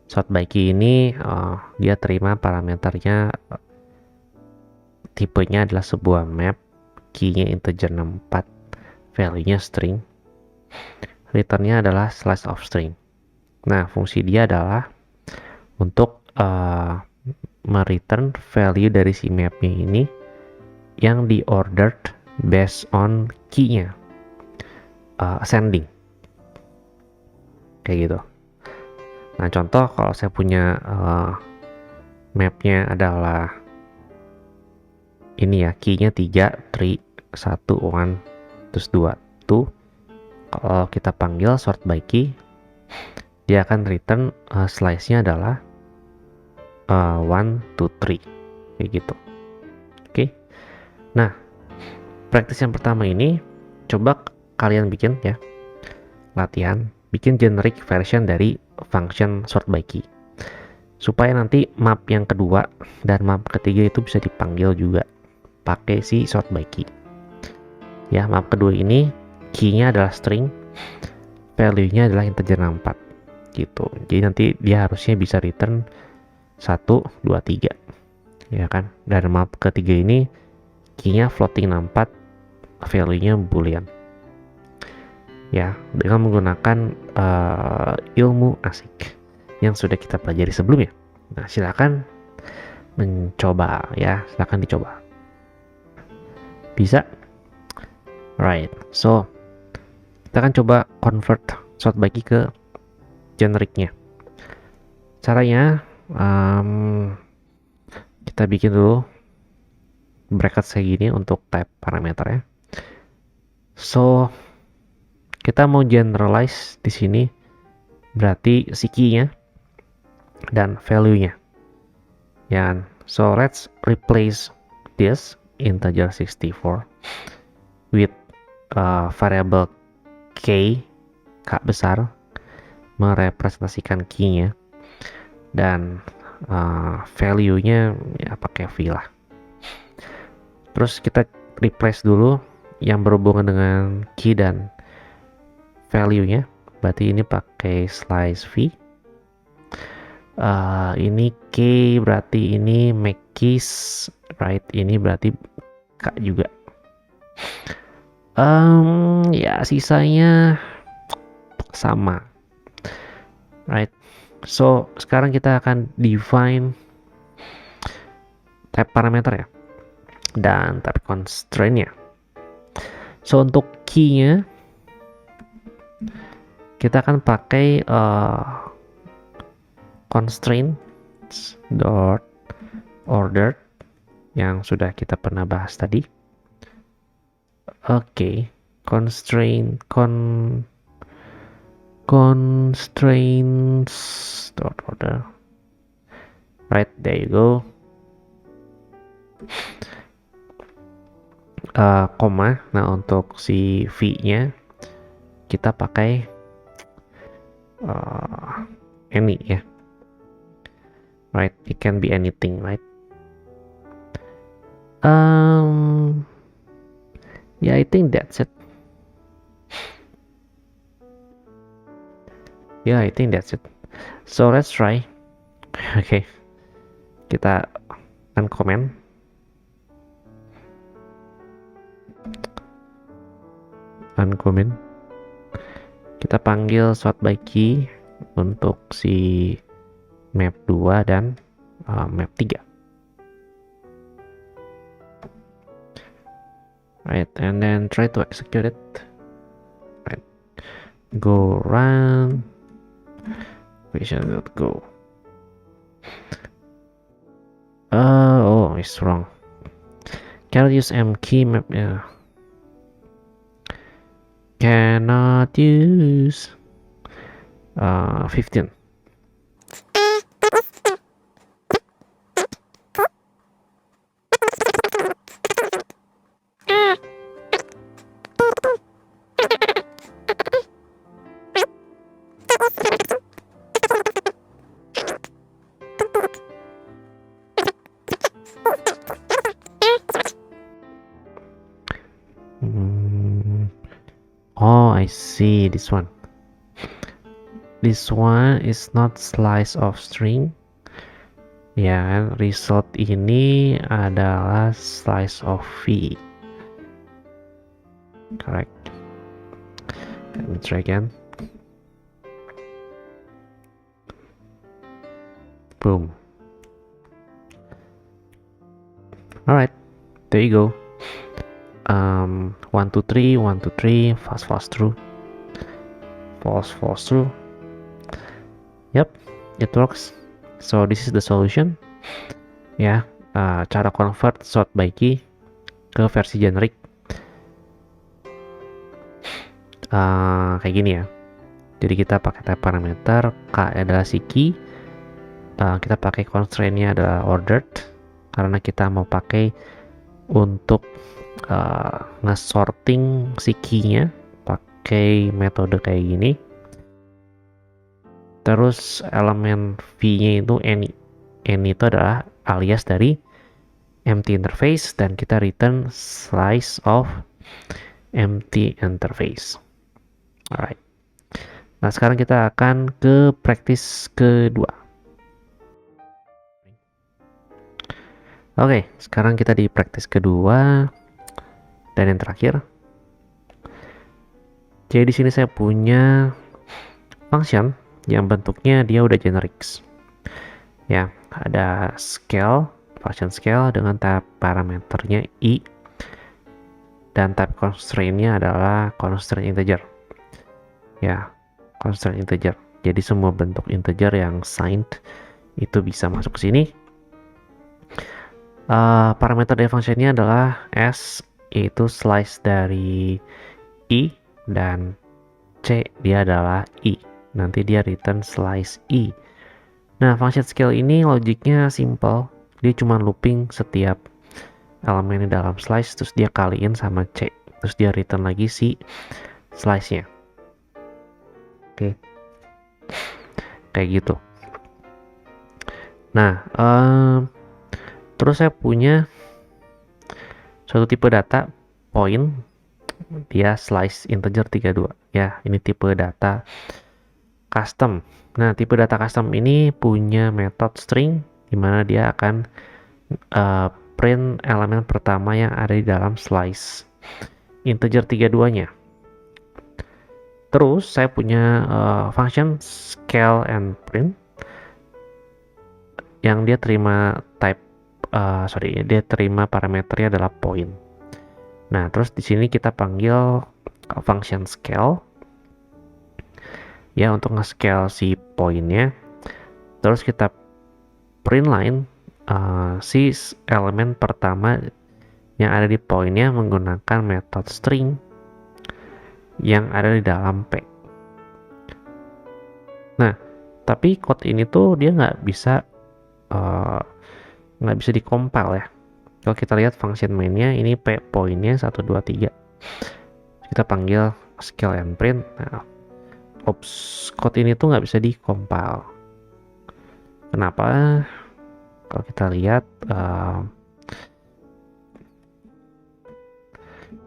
Sort by key ini dia terima parameternya tipenya adalah sebuah map, key-nya integer 64, value-nya string, return-nya adalah slash of string. Nah, fungsi dia adalah untuk mereturn value dari si map-nya ini yang diordered based on key-nya, ascending, kayak gitu. Nah, contoh kalau saya punya map-nya adalah ini ya, key-nya 3, 3, 1, 1, terus 2, 2. Kalau kita panggil sort by key, dia akan return slice-nya adalah 1, 2, 3, kayak gitu. Oke. Nah, praktis yang pertama ini coba kalian bikin ya, latihan bikin generic version dari function sort by key, supaya nanti map yang kedua dan map ketiga itu bisa dipanggil juga pakai si sort by key. Ya, map kedua ini key-nya adalah string, value-nya adalah integer 64 gitu. Jadi nanti dia harusnya bisa return 1, 2, 3 ya kan. Dan map ketiga ini key-nya floating 64, value-nya boolean. Ya, dengan menggunakan ilmu asik yang sudah kita pelajari sebelumnya. Nah, silakan mencoba ya, silakan dicoba. Bisa? Right. So, kita akan coba convert sort by key ke genericnya. Caranya kita bikin dulu bracket segini untuk type parameternya. So, kita mau generalize di sini berarti si key-nya dan value-nya. Ya, so let's replace this integer 64 with variable k besar merepresentasikan key-nya, dan value-nya ya pakai v lah. Terus kita replace dulu yang berhubungan dengan key dan value-nya, berarti ini pakai slice v. Ini k berarti ini make keys, right? Ini berarti k juga. Ya sisanya sama, right? So sekarang kita akan define type parameter ya, dan type constraint-nya. So untuk key-nya kita akan pakai constraint dot ordered yang sudah kita pernah bahas tadi. Oke, constraints dot order. Right, there you go. Koma. Nah, untuk si v-nya kita pakai any ya. Right, it can be anything, right? Yeah, I think that's it. Yeah, I think that's it. So let's try. Okay, kita uncomment. Kita panggil sort by key untuk si map 2 dan map 3. Right, and then try to execute it. Right, go run. Go. Oh, it's wrong. Cannot use M key map. Yeah. Cannot use 15. Oh, I see this one. This one is not slice of string. Ya, result ini adalah slice of v. Correct. Let me try again. Boom. Alright, there you go. 1 2 3 1 2 3 false true, false true. Yep, it works. So this is the solution ya. Cara convert sort by key ke versi generic kayak gini ya. Jadi kita pakai type parameter, k adalah si key, kita pakai constraint-nya adalah ordered karena kita mau pakai untuk nge-sorting si key-nya pakai metode kayak gini. Terus elemen v-nya itu any. Any itu adalah alias dari empty interface, dan kita return slice of empty interface. Alright. Nah, sekarang kita akan ke practice kedua. Oke, sekarang kita di practice kedua dan yang terakhir. Jadi di sini saya punya function yang bentuknya dia udah generics. Ya, ada scale, function scale dengan type parameternya i, dan type constraint-nya adalah constraint integer. Ya, constraint integer. Jadi semua bentuk integer yang signed itu bisa masuk ke sini. Parameter dari function-nya adalah s, yaitu slice dari i, dan c dia adalah i. Nanti dia return slice i. Nah, function scale ini logiknya simple. Dia cuma looping setiap elemen di dalam slice, terus dia kaliin sama c, terus dia return lagi si slice-nya. Oke. Kayak gitu. Nah, terus saya punya suatu tipe data point, dia slice integer 32. Ya, ini tipe data custom. Nah, tipe data custom ini punya method string, dimana dia akan print elemen pertama yang ada di dalam slice integer 32-nya. Terus saya punya function scale and print yang dia terima type dia terima parameternya adalah point. Nah, terus di sini kita panggil function scale ya untuk nge-scale si pointnya. Terus kita print line si elemen pertama yang ada di pointnya menggunakan method string yang ada di dalam P. Nah, tapi code ini tuh dia nggak bisa di-compile ya. Kalau kita lihat function mainnya ini P pointnya 1, 2, 3. Kita panggil scale and print. Nah, code ini tuh nggak bisa di-compile. Kenapa? Kalau kita lihat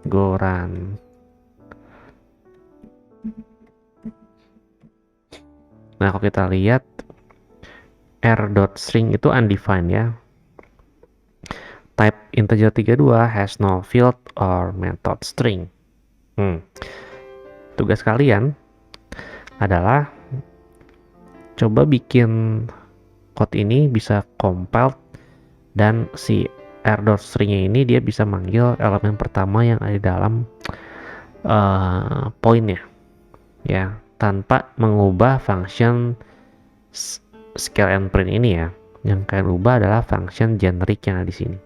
go run. Nah, kalau kita lihat r.string itu undefined ya. Type integer 32 has no field or method string. Tugas kalian adalah coba bikin code ini bisa compiled, dan si r.string-nya ini dia bisa manggil elemen pertama yang ada di dalam pointnya ya, tanpa mengubah function scale and print ini ya. Yang kalian ubah adalah function generic yang ada di sini.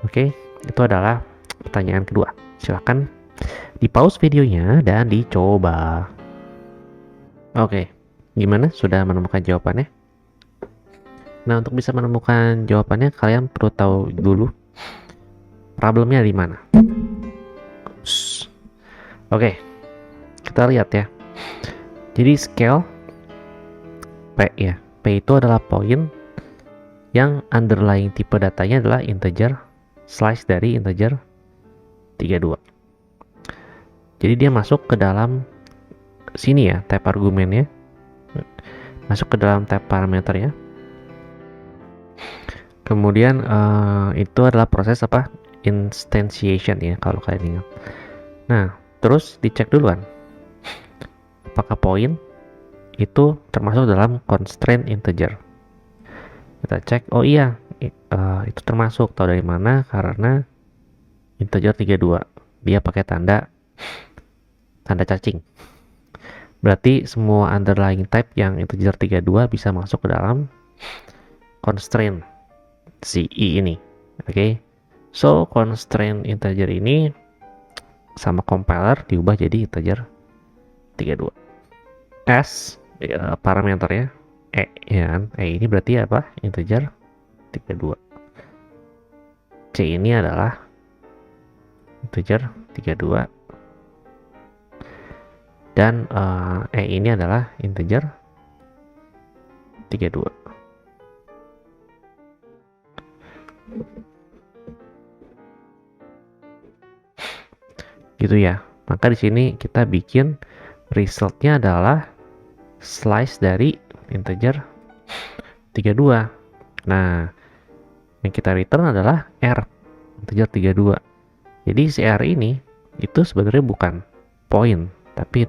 Oke, itu adalah pertanyaan kedua. Silahkan di pause videonya dan dicoba. Oke, gimana? Sudah menemukan jawabannya? Nah, untuk bisa menemukan jawabannya, kalian perlu tahu dulu problemnya di mana. Oke, kita lihat ya. Jadi scale P ya. P itu adalah point yang underlying tipe datanya adalah integer slice dari integer 32. Jadi dia masuk ke dalam sini ya, type argumennya. Masuk ke dalam type parameternya. Kemudian itu adalah proses apa? Instantiation ya, kalau kalian ingat. Nah, terus dicek duluan apakah point itu termasuk dalam constraint integer. Kita cek, oh iya, itu termasuk. Tahu dari mana? Karena integer 32 dia pakai tanda cacing. Berarti semua underlying type yang integer 32 bisa masuk ke dalam constraint si i ini. Oke. So constraint integer ini sama compiler diubah jadi integer 32. S parameternya e ya kan. E ini berarti apa? Integer 32. C ini adalah integer 32 dan E ini adalah integer 32. Gitu ya. Maka di sini kita bikin resultnya adalah slice dari integer 32. Nah, yang kita return adalah R, integer 32. Jadi si R ini itu sebenarnya bukan point, tapi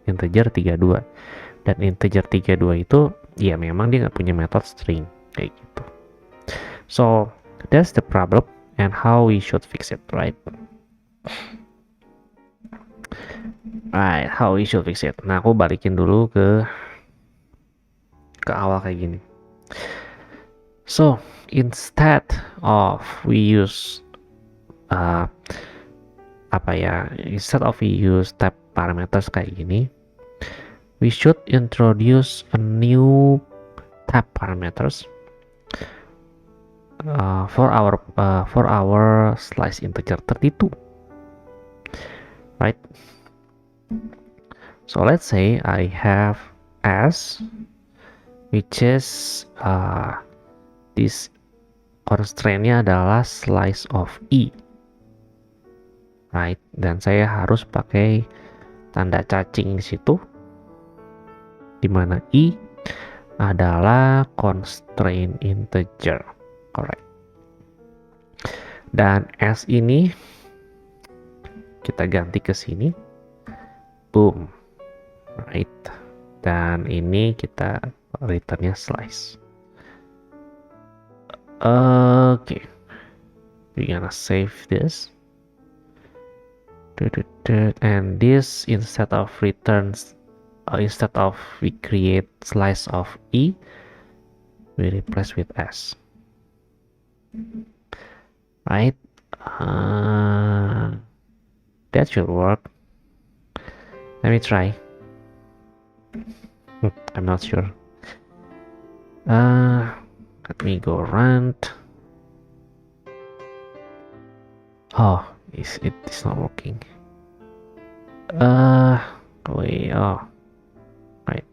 integer 32. Dan integer 32 itu ya memang dia nggak punya method string kayak gitu. So that's the problem and how we should fix it, right? Right, how we should fix it. Nah, aku balikin dulu ke awal kayak gini. So instead of we use instead of we use type parameters kayak gini, we should introduce a new type parameters for our slice integer 32, right? So let's say I have S, which is this constraint-nya adalah slice of E, right? Dan saya harus pakai tanda cacing di situ, di mana I adalah constraint integer, correct? Dan S ini kita ganti ke sini, boom, right? Dan ini kita returnnya slice. Okay, we're gonna save this, and this instead of we create slice of E, we replace with S, right? That should work. Let me try. I'm not sure. Let me go run. Oh, it is not working. Wait. Oh, right.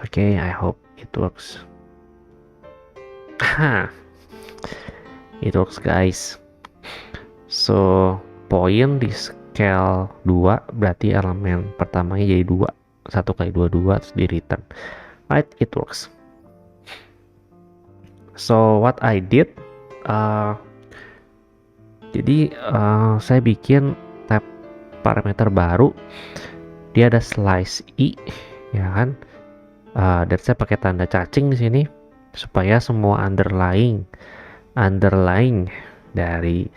Okay, I hope it works. It works, guys. So point di scale 2 berarti elemen pertamanya jadi 2, 1 kali 2 2 terus di return, right? It works. So what I did, jadi saya bikin tab parameter baru, dia ada slice I, ya kan? Dan saya pakai tanda cacing di sini supaya semua underlying dari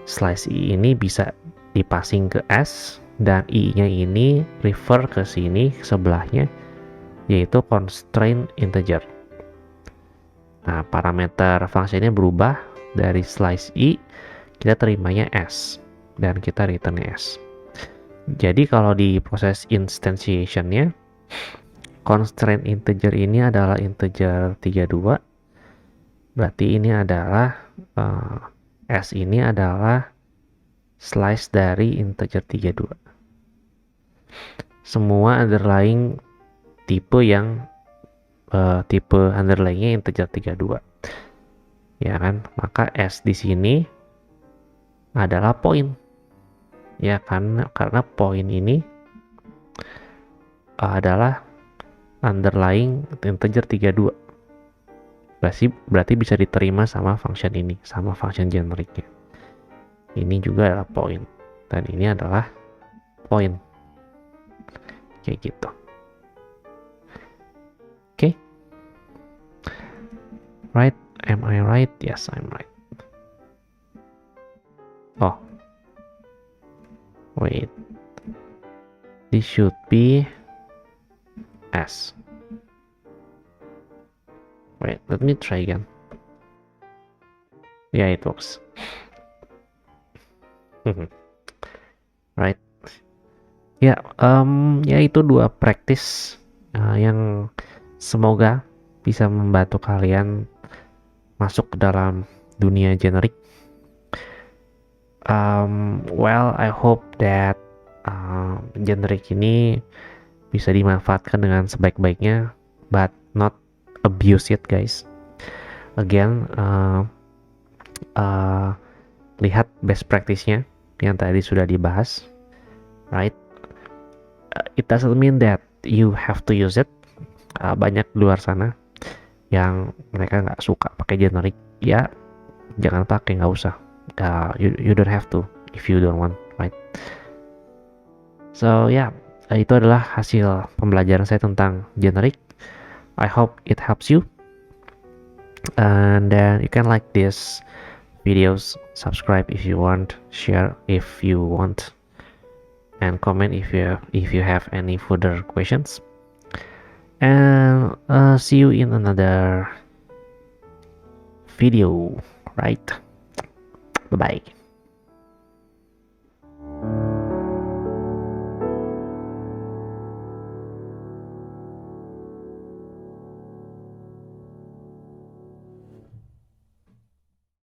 slice I ini bisa dipassing ke S, dan I-nya ini refer ke sini sebelahnya, yaitu constraint integer. Nah, parameter fungsinya berubah dari slice I, kita terimanya S, dan kita returnnya S. Jadi kalau di proses instantiation-nya, constraint integer ini adalah integer 32, berarti ini adalah S ini adalah slice dari integer 32. Semua underlying tipe yang tipe underlyingnya integer 32, ya kan? Maka S di sini adalah point, ya kan? Karena point ini adalah underlying integer 32. Berarti bisa diterima sama function ini, sama function genericnya. Ini juga adalah point, dan ini adalah point, kayak gitu. Okay, right? Am I right? Yes, I'm right. Oh, wait, this should be S. Wait, let me try again. Yeah, it works. Right. Ya, ya itu dua practice yang Semoga bisa membantu kalian masuk ke dalam dunia generik. Well, I hope that generik ini bisa dimanfaatkan dengan sebaik-baiknya, but not abuse it, guys. Again, lihat best practice-nya yang tadi sudah dibahas, right? It doesn't mean that you have to use it. Banyak di luar sana yang mereka nggak suka pakai generik, ya jangan pakai, nggak usah. You don't have to if you don't want, right? So yeah, itu adalah hasil pembelajaran saya tentang generik. I hope it helps you, and then you can like this videos, subscribe if you want, share if you want, and comment if you have any further questions. And see you in another video, right? Bye bye.